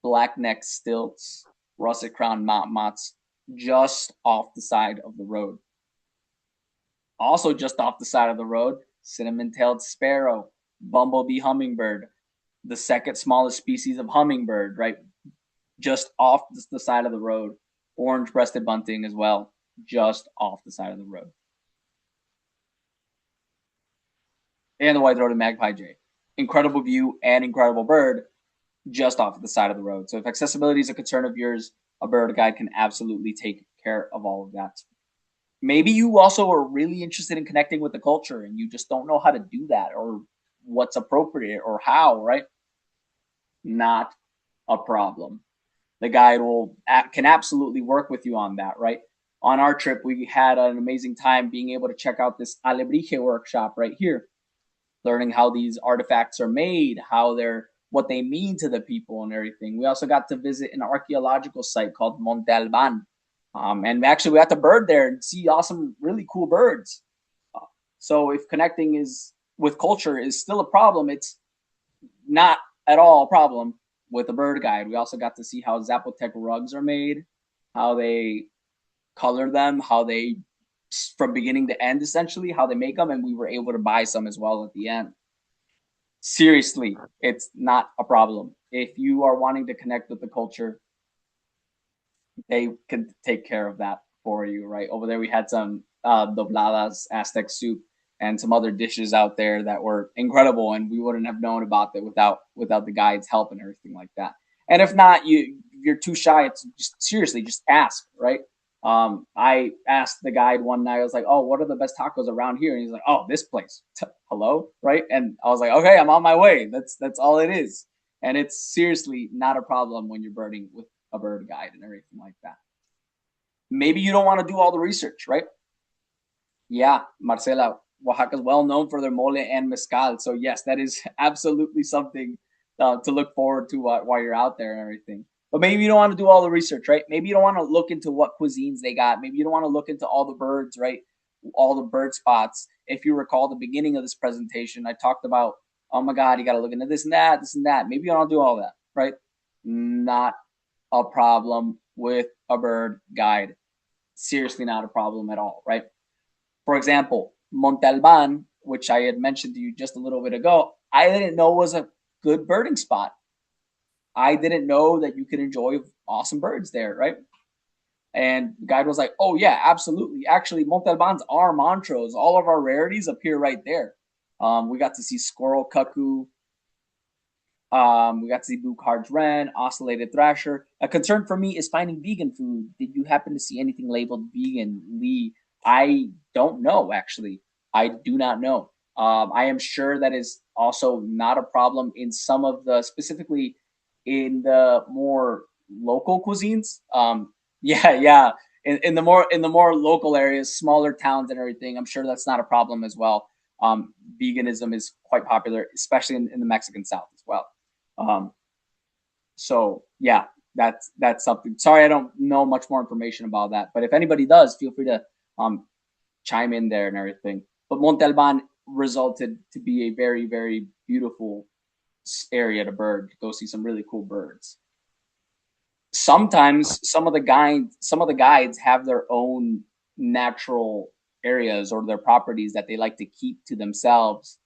S2: black-necked stilts, russet-crowned mott's, just off the side of the road. Also just off the side of the road, cinnamon-tailed sparrow, bumblebee hummingbird, the second smallest species of hummingbird, right? Just off the side of the road. Orange-breasted bunting as well, just off the side of the road. And the white-throated magpie jay. Incredible view and incredible bird, just off the side of the road. So if accessibility is a concern of yours, a bird guide can absolutely take care of all of that. Maybe you also are really interested in connecting with the culture and you just don't know how to do that, or what's appropriate or how, right? Not a problem. The guide can absolutely work with you on that, right? On our trip, we had an amazing time being able to check out this alebrije workshop right here, learning how these artifacts are made, what they mean to the people and everything. We also got to visit an archaeological site called Monte Alban. And actually we got to bird there and see awesome, really cool birds. So if connecting with culture is still a problem, it's not at all a problem with a bird guide. We also got to see how Zapotec rugs are made, how they color them, how they, from beginning to end, essentially, how they make them, and we were able to buy some as well at the end. Seriously, it's not a problem. If you are wanting to connect with the culture, they can take care of that for you, right? Over there, we had some dobladas, Aztec soup, and some other dishes out there that were incredible, and we wouldn't have known about that without the guide's help and everything like that. And if not, you're too shy. It's just seriously, just ask, right? I asked the guide one night. I was like, "Oh, what are the best tacos around here?" And he's like, "Oh, this place." Hello, right? And I was like, "Okay, I'm on my way." That's all it is, and it's seriously not a problem when you're birding with a bird guide and everything like that. Maybe you don't want to do all the research, right? Yeah, Marcela, Oaxaca is well known for their mole and mezcal. So yes, that is absolutely something to look forward to while you're out there and everything. But maybe you don't want to do all the research, right? Maybe you don't want to look into what cuisines they got. Maybe you don't want to look into all the birds, right? All the bird spots. If you recall the beginning of this presentation, I talked about, oh my God, you got to look into this and that, this and that. Maybe you don't do all that, right? Not a problem with a bird guide. seriously not a problem at all, right? For example, Montalban, which I had mentioned to you just a little bit ago, I didn't know was a good birding spot. I didn't know that you could enjoy awesome birds there, right? And the guide was like, "Oh yeah, absolutely. Actually, Montalban's are Montrose. All of our rarities appear right there. We got to see squirrel cuckoo. We got to see blue card's wren, ocellated thrasher. A concern for me is finding vegan food. Did you happen to see anything labeled vegan, Lee? I don't know, actually. I do not know. I am sure that is also not a problem in some of the, specifically in the more local cuisines. Yeah. In the more local areas, smaller towns and everything, I'm sure that's not a problem as well. Veganism is quite popular, especially in the Mexican South as well. Um, so yeah, that's something. Sorry, I don't know much more information about that, but if anybody does, feel free to um, chime in there and everything. But Montalban resulted to be a very very beautiful area to bird. Go see some really cool birds. Sometimes some of the guides have their own natural areas or their properties that they like to keep to themselves,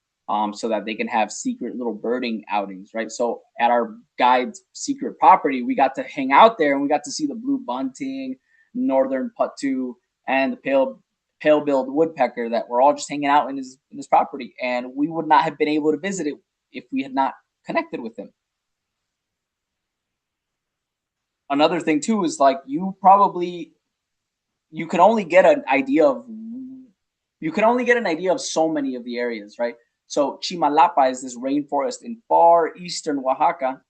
S2: so that they can have secret little birding outings, right? So at our guide's secret property, we got to hang out there and we got to see the blue bunting, northern puttu, and the pale-billed woodpecker that were all just hanging out in his property, and we would not have been able to visit it if we had not connected with him. Another thing too is like you can only get an idea of so many of the areas, right? So Chimalapa is this rainforest in far eastern Oaxaca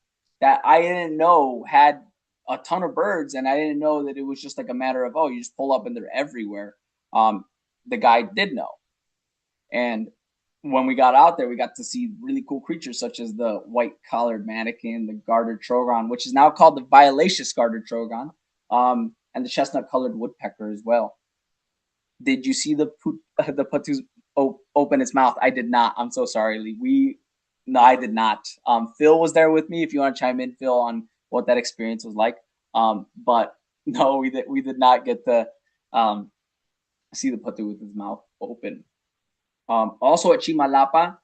S2: that I didn't know had a ton of birds, and I didn't know that it was just like a matter of, oh, you just pull up and they're everywhere. Um, the guy did know, and when we got out there, we got to see really cool creatures such as the white-collared manakin, the gartered trogon, which is now called the violaceous gartered trogon, and the chestnut-colored woodpecker as well. Did you see the puttus open its mouth? I did not. I'm so sorry, Lee. No, I did not. Phil was there with me. If you want to chime in, Phil, on what that experience was like. But no, we did not get to um, see the puttu with his mouth open. Also at Chimalapa,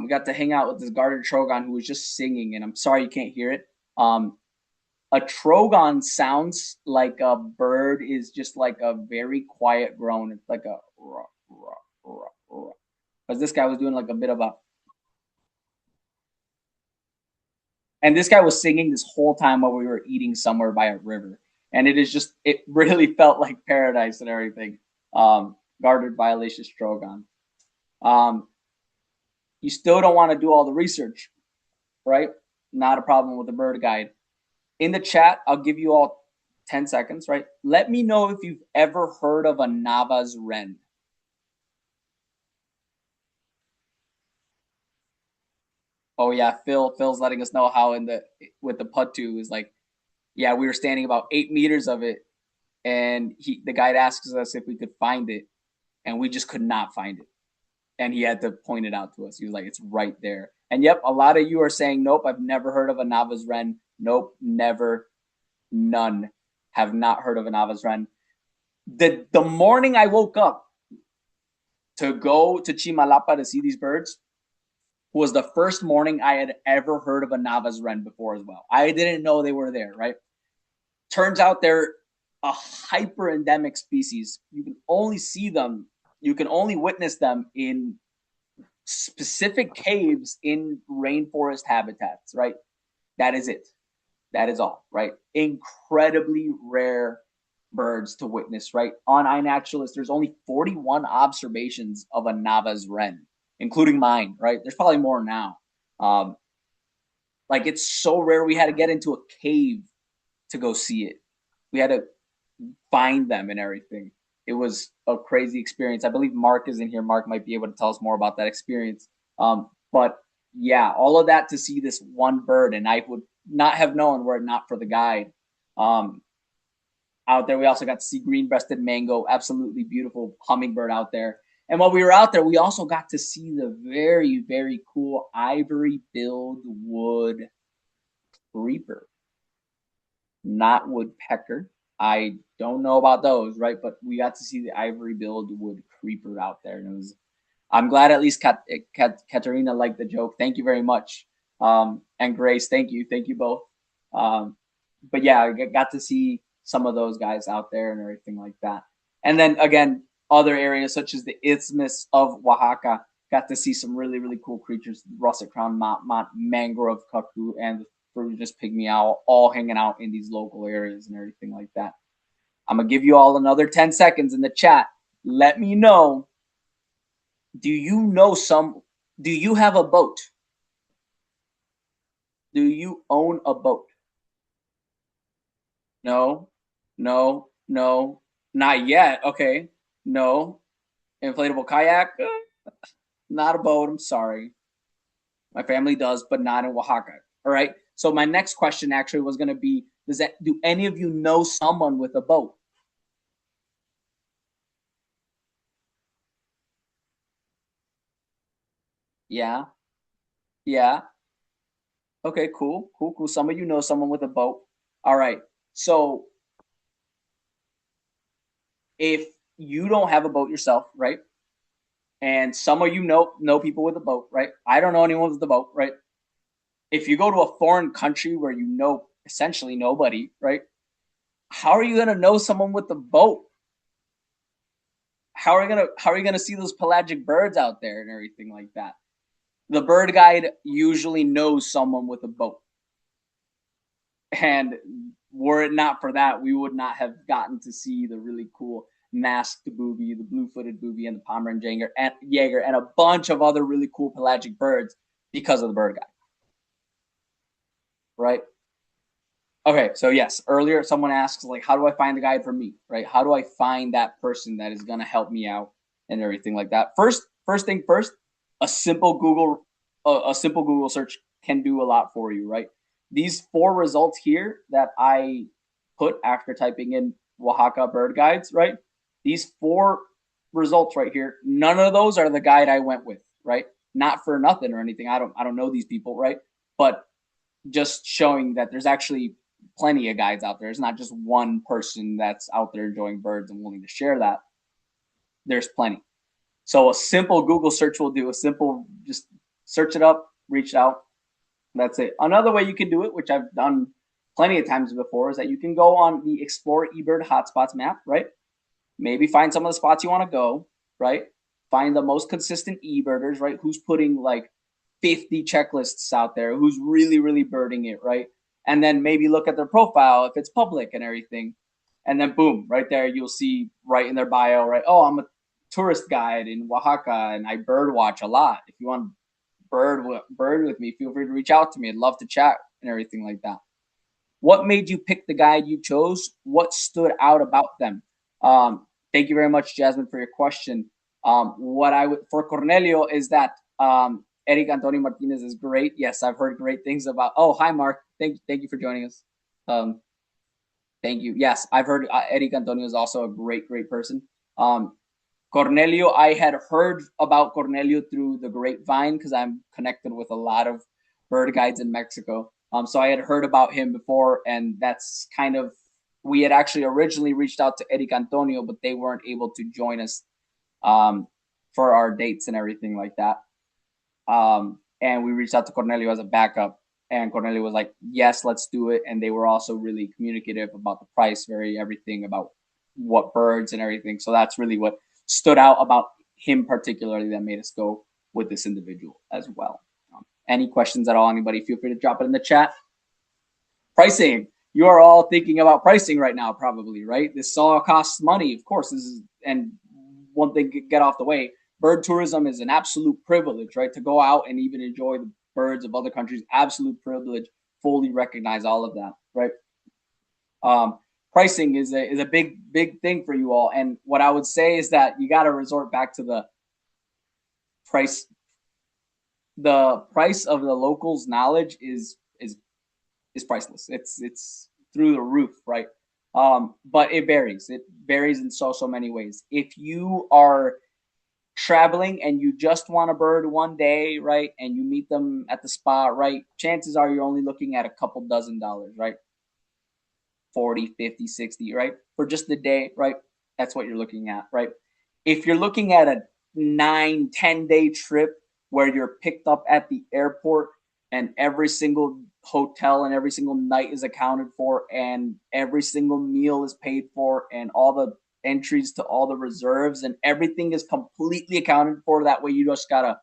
S2: we got to hang out with this garter trogon who was just singing, and I'm sorry you can't hear it. A trogon sounds like a bird is just like a very quiet groan. It's like a rah, rah, rah, rah. Because this guy was doing like a bit of a, and this guy was singing this whole time while we were eating somewhere by a river, and it really felt like paradise and everything. Guarded by Alicia Strogon. Um, you still don't want to do all the research, right? Not a problem with the bird guide. In the chat, I'll give you all 10 seconds, right? Let me know if you've ever heard of a Nava's wren. Oh yeah, Phil's letting us know how in the with the puttu is like, yeah, we were standing about 8 meters of it, and the guide asks us if we could find it, and we just could not find it. And he had to point it out to us. He was like, it's right there. And yep, a lot of you are saying, nope, I've never heard of a Nava's wren. Nope, never, none have not heard of a Nava's wren. The morning I woke up to go to Chimalapa to see these birds was the first morning I had ever heard of a Nava's wren before as well. I didn't know they were there, right? Turns out they're a hyper endemic species. You can only see them, you can only witness them in specific caves in rainforest habitats, right? That is it. That is all, right? Incredibly rare birds to witness, right? On iNaturalist, there's only 41 observations of a Nava's wren, including mine, right? There's probably more now. Um, like it's so rare, we had to get into a cave to go see it. We had to find them and everything. It was a crazy experience. I believe Mark is in here. Mark might be able to tell us more about that experience. But yeah, all of that to see this one bird, and I would not have known were it not for the guide. Um, Out there, we also got to see green-breasted mango, absolutely beautiful hummingbird out there. And while we were out there, we also got to see the very, very cool ivory-billed wood creeper, not woodpecker, I don't know about those, right? But we got to see the ivory-billed wood creeper out there, and it was. I'm glad at least Katerina liked the joke. Thank you very much. And Grace, thank you both. Um, but yeah, I got to see some of those guys out there and everything like that. And then again, other areas such as the Isthmus of Oaxaca, got to see some really cool creatures: russet crown mott, mangrove cuckoo, and the Peruvian's pygmy owl, all hanging out in these local areas and everything like that. I'm gonna give you all another 10 seconds in the chat. Let me know. Do you know some? Do you have a boat? Do you own a boat? No, no, no, not yet. Okay, no. Inflatable kayak? Not a boat. I'm sorry. My family does, but not in Oaxaca. All right. So my next question actually was going to be: do any of you know someone with a boat? Yeah, yeah. Okay, cool. Some of you know someone with a boat. All right. So if you don't have a boat yourself, right? And some of you know people with a boat, right? I don't know anyone with a boat, right? If you go to a foreign country where you know essentially nobody, right? How are you gonna know someone with a boat? How are you gonna see those pelagic birds out there and everything like that? The bird guide usually knows someone with a boat. And were it not for that, we would not have gotten to see the really cool masked booby, the blue-footed booby, and the Pomeranian Jaeger, and a bunch of other really cool pelagic birds because of the bird guide. Right? Okay, so yes, earlier someone asks like, how do I find the guide for me? Right? How do I find that person that is gonna help me out and everything like that? First thing first, a simple Google search can do a lot for you, right? These 4 results here that I put after typing in Oaxaca bird guides, right? These 4 results right here, none of those are the guide I went with, right? Not for nothing or anything. I don't know these people, right? But just showing that there's actually plenty of guides out there. It's not just one person that's out there enjoying birds and willing to share that. There's plenty. So a simple Google search will do. A simple just search it up, reach out. That's it. Another way you can do it, which I've done plenty of times before, is that you can go on the Explore eBird Hotspots map, right? Maybe find some of the spots you want to go, right? Find the most consistent eBirders, right? Who's putting like 50 checklists out there, who's really birding it, right? And then maybe look at their profile if it's public and everything. And then boom, right there, you'll see right in their bio, right? Oh, I'm a tourist guide in Oaxaca and I bird watch a lot. If you want bird with me, feel free to reach out to me. I'd love to chat and everything like that. What made you pick the guide you chose? What stood out about them? Thank you very much, Jasmine, for your question. What I would for Cornelio is that Eric Antonio Martinez is great. Yes, I've heard great things about. Oh, hi, Mark. Thank you for joining us. Um, thank you. Yes, I've heard Eric Antonio is also a great person. Cornelio, I had heard about Cornelio through the grapevine because I'm connected with a lot of bird guides in Mexico. So I had heard about him before, and that's kind of we had actually originally reached out to Eric Antonio, but they weren't able to join us for our dates and everything like that. And we reached out to Cornelio as a backup, and Cornelio was like, "Yes, let's do it." And they were also really communicative about the price, very everything about what birds and everything. So that's really what stood out about him particularly that made us go with this individual as well. Any questions at all? Anybody? Feel free to drop it in the chat. Pricing. You are all thinking about pricing right now, probably, right? This all costs money, of course. This is, and one thing get off the way. Bird tourism is an absolute privilege, right? To go out and even enjoy the birds of other countries, absolute privilege. Fully recognize all of that, right? Pricing is a big thing for you all, and what I would say is that you got to resort back to the price. The price of the locals' knowledge is priceless. It's through the roof, right? But it varies. It varies in so many ways. If you are traveling and you just want a bird one day, right, and you meet them at the spot, right, chances are you're only looking at a couple dozen dollars, right? 40, 50, 60, right? For just the day, right? That's what you're looking at, right? If you're looking at a 9, 10 day trip where you're picked up at the airport and every single hotel and every single night is accounted for and every single meal is paid for and all the entries to all the reserves and everything is completely accounted for. That way you just gotta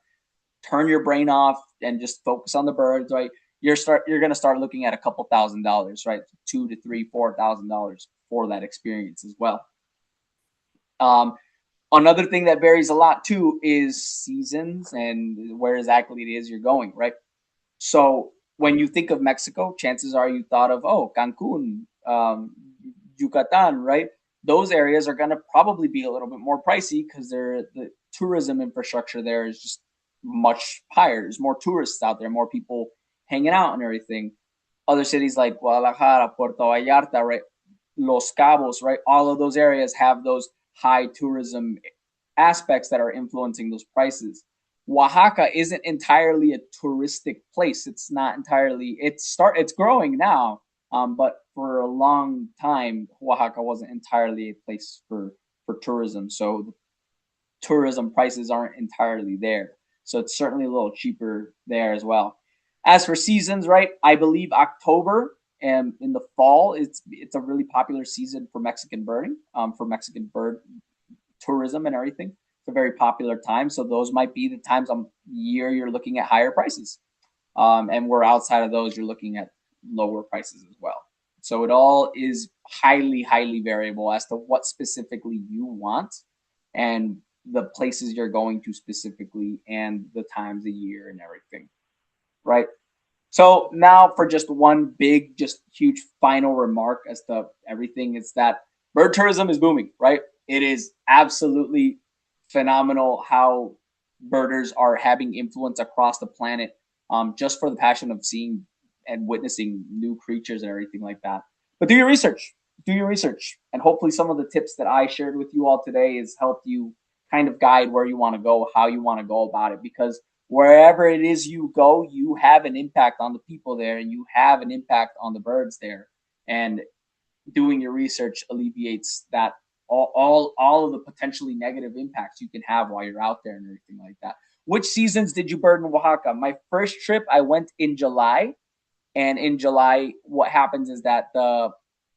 S2: turn your brain off and just focus on the birds, right? You're gonna start looking at a couple $1,000s, right? 2 to 3, $4,000 for that experience as well. Another thing that varies a lot too is seasons and where exactly it is you're going, right? So when you think of Mexico, chances are you thought of, oh, Cancun, Yucatan, right? Those areas are going to probably be a little bit more pricey because the tourism infrastructure there is just much higher. There's more tourists out there, more people hanging out and everything. Other cities like Guadalajara, Puerto Vallarta, right? Los Cabos, right? All of those areas have those high tourism aspects that are influencing those prices. Oaxaca isn't entirely a touristic place. It's not entirely. It's growing now, but for a long time, Oaxaca wasn't entirely a place for tourism. So the tourism prices aren't entirely there. So it's certainly a little cheaper there as well. As for seasons, right? I believe October and in the fall, it's a really popular season for Mexican birding, for Mexican bird tourism and everything. It's a very popular time. So those might be the times on year you're looking at higher prices. And where outside of those, you're looking at lower prices as well. So it all is highly, highly variable as to what specifically you want and the places you're going to specifically and the times of year and everything. Right. So now for just one big, just huge final remark as to everything is that bird tourism is booming, right? It is absolutely phenomenal how birders are having influence across the planet, just for the passion of seeing and witnessing new creatures and everything like that. But do your research. Do your research. And hopefully some of the tips that I shared with you all today has helped you kind of guide where you want to go, how you want to go about it. Because wherever it is you go, you have an impact on the people there and you have an impact on the birds there. And doing your research alleviates that all of the potentially negative impacts you can have while you're out there and everything like that. Which seasons did you bird in Oaxaca? My first trip, I went in July. And in July, what happens is that the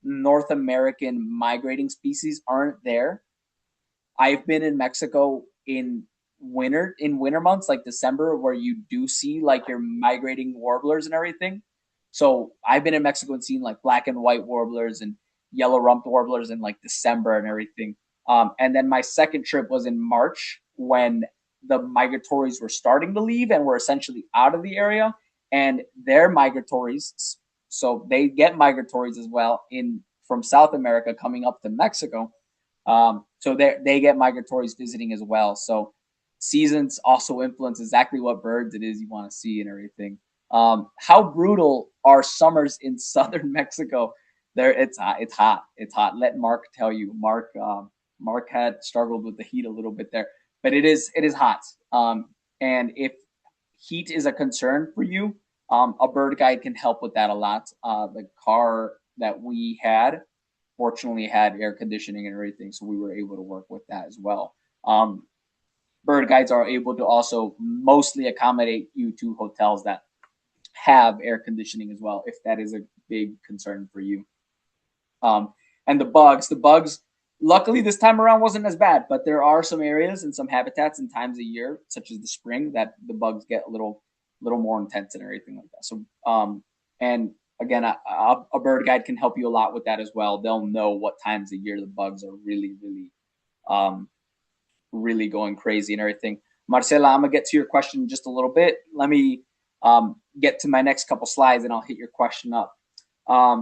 S2: North American migrating species aren't there. I've been in Mexico in winter months like December where you do see like your migrating warblers and everything. So I've been in Mexico and seen like black and white warblers and yellow rumped warblers in like December and everything. And then my second trip was in March when the migratories were starting to leave and were essentially out of the area and their migratories. So they get migratories as well in from South America coming up to Mexico. So they get migratories visiting as well. So seasons also influence exactly what birds it is you want to see and everything. How brutal are summers in southern Mexico? There, it's hot. It's hot. It's hot. Let Mark tell you. Mark had struggled with the heat a little bit there, but it is hot. And if heat is a concern for you, a bird guide can help with that a lot. The car that we had fortunately had air conditioning and everything, so we were able to work with that as well. Bird guides are able to also mostly accommodate you to hotels that have air conditioning as well, if that is a big concern for you. And the bugs, luckily this time around wasn't as bad, but there are some areas and some habitats and times of year, such as the spring, that the bugs get a little more intense and everything like that. So, and again, a bird guide can help you a lot with that as well. They'll know what times of year the bugs are really going crazy and everything. Marcela, I'm gonna get to your question in just a little bit. Let me get to my next couple slides and I'll hit your question up.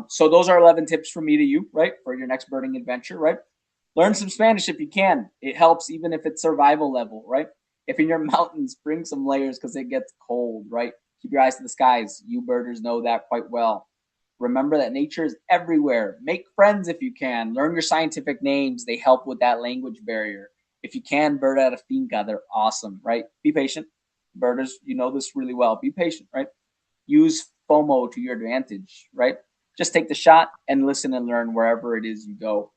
S2: So those are 11 tips from me to you, right, for your next birding adventure, right? Learn some Spanish if you can. It helps even if it's survival level, right? If in your mountains, bring some layers because it gets cold, right? Keep your eyes to the skies. You birders know that quite well. Remember that nature is everywhere. Make friends if you can. Learn your scientific names. They help with that language barrier. If you can bird at a finca, they're awesome, right? Be patient. Birders, you know this really well. Be patient, right? Use FOMO to your advantage, right? just take the shot and listen and learn wherever it is you go,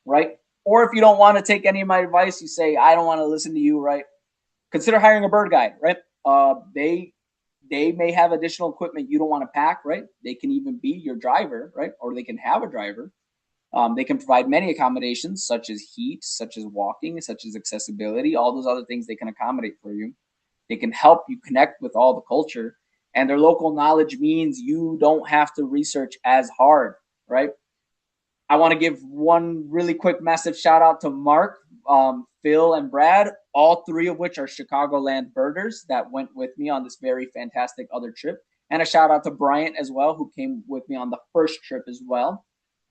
S2: right? Or if you don't want to take any of my advice, you say, I don't want to listen to you, right? Consider hiring a bird guide, right? They may have additional equipment you don't want to pack, right? They can even be your driver, right? Or they can have a driver. They can provide many accommodations, such as heat, such as walking, such as accessibility, all those other things they can accommodate for you. They can help you connect with all the culture. And their local knowledge means you don't have to research as hard, right? I want to give one really quick massive shout out to Mark, Phil, and Brad, all three of which are Chicagoland birders that went with me on this very fantastic other trip. And a shout out to Bryant as well, who came with me on the first trip as well.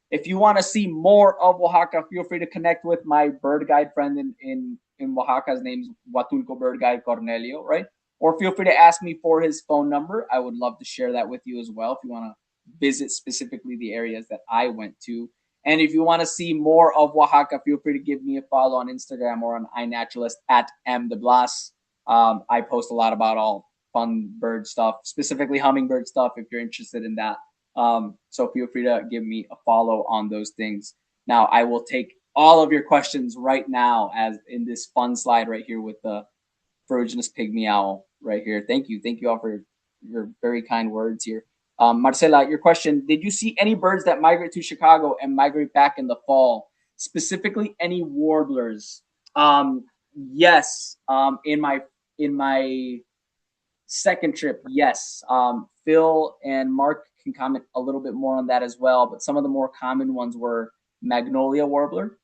S2: If you want to see more of Oaxaca, feel free to connect with my bird guide friend in Oaxaca. His name's Huatulco Bird Guide Cornelio, right? Or feel free to ask me for his phone number. I would love to share that with you as well if you want to visit specifically the areas that I went to. And if you want to see more of Oaxaca, feel free to give me a follow on Instagram or on iNaturalist at Em de Blas. I post a lot about all fun bird stuff, specifically hummingbird stuff if you're interested in that. So feel free to give me a follow on those things. Now, I will take all of your questions right now as in this fun slide right here with the ferruginous pygmy owl right here. Thank you. Thank you all for your very kind words here. Marcela, your question, did you see any birds that migrate to Chicago and migrate back in the fall? Specifically, any warblers? Yes. In my second trip, yes. Phil and Mark can comment a little bit more on that as well, but some of the more common ones were magnolia warbler,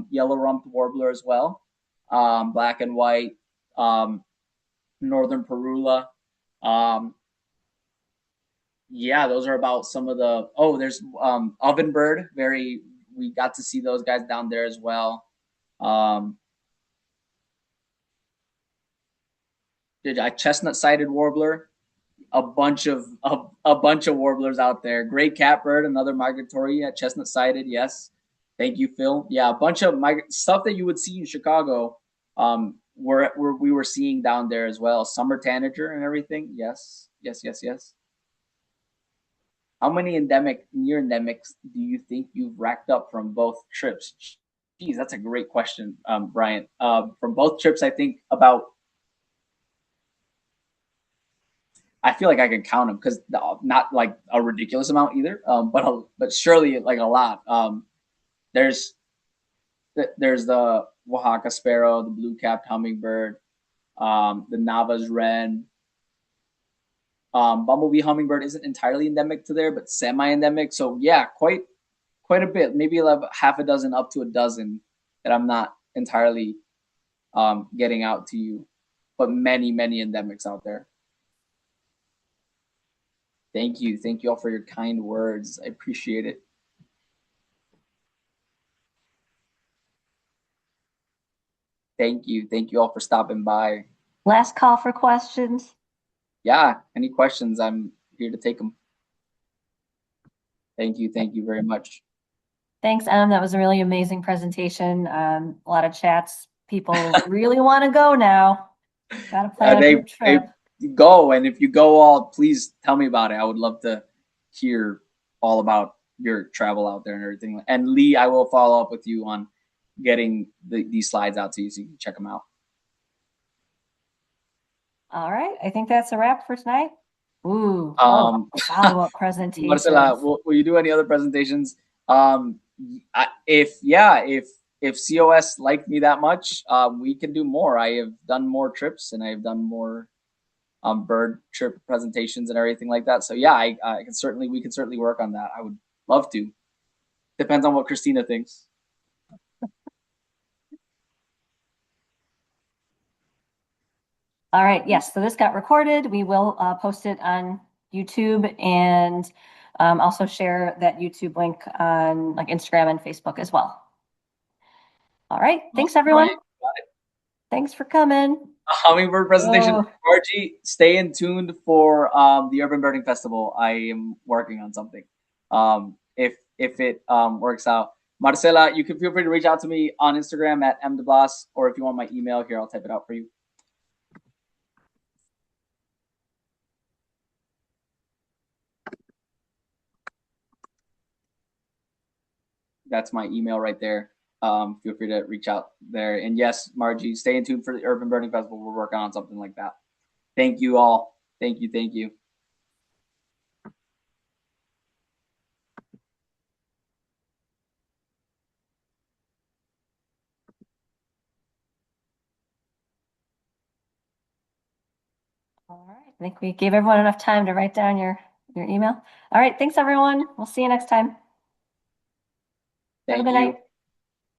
S2: yellow-rumped warbler as well, black and white, northern parula. Yeah, those are about some of the. Oh, there's ovenbird. We got to see those guys down there as well. Did I chestnut-sided warbler? A bunch of warblers out there. Great catbird, another migratory, chestnut-sided. Yes, thank you, Phil. Yeah, a bunch of stuff that you would see in Chicago. We were seeing down there as well. Summer tanager and everything. Yes, yes, yes, yes. How many near endemics do you think you've racked up from both trips? Geez, that's a great question, Brian. From both trips, I think about. I feel like I can count them because not like a ridiculous amount either, but surely like a lot. There's the Oaxaca sparrow, the blue-capped hummingbird, the Nava's wren. Bumblebee hummingbird isn't entirely endemic to there, but semi-endemic. So yeah, quite a bit. Maybe like half a dozen up to a dozen that I'm not entirely getting out to you, but many endemics out there. Thank you all for your kind words. I appreciate it. Thank you all for stopping by.
S1: Last call for questions.
S2: Yeah, any questions? I'm here to take them. Thank you very much.
S1: Thanks, Em. That was a really amazing presentation. A lot of chats. People really want to go now. Got to plan a group trip.
S2: Go, and if you go all, please tell me about it. I would love to hear all about your travel out there and everything. And Lee, I will follow up with you on getting these slides out to you so you can check them out.
S1: All right, I think that's a wrap for tonight. Ooh, follow-up presentation.
S2: Marcela, will you do any other presentations? If COS liked me that much, we can do more. I have done more trips and I've done more bird trip presentations and everything like that. So yeah, we can certainly work on that. I would love to. Depends on what Christina thinks.
S1: All right, yes, so this got recorded. We will post it on YouTube and also share that YouTube link on like Instagram and Facebook as well. All right, thanks everyone. Thanks for coming.
S2: Hummingbird presentation. RG, stay in tuned for the Urban Birding Festival. I am working on something. If it works out. Marcela, you can feel free to reach out to me on Instagram at Em de Blas, or if you want my email here, I'll type it out for you. that's my email right there. Feel free to reach out there. And yes, Margie, stay in tune for the Urban Birding Festival. We're working on something like that. Thank you all. Thank you. Thank you.
S1: All right. I think we gave everyone enough time to write down your email. All right. Thanks, everyone. We'll see you next time. Have a
S2: Thank
S1: good
S2: you.
S1: night.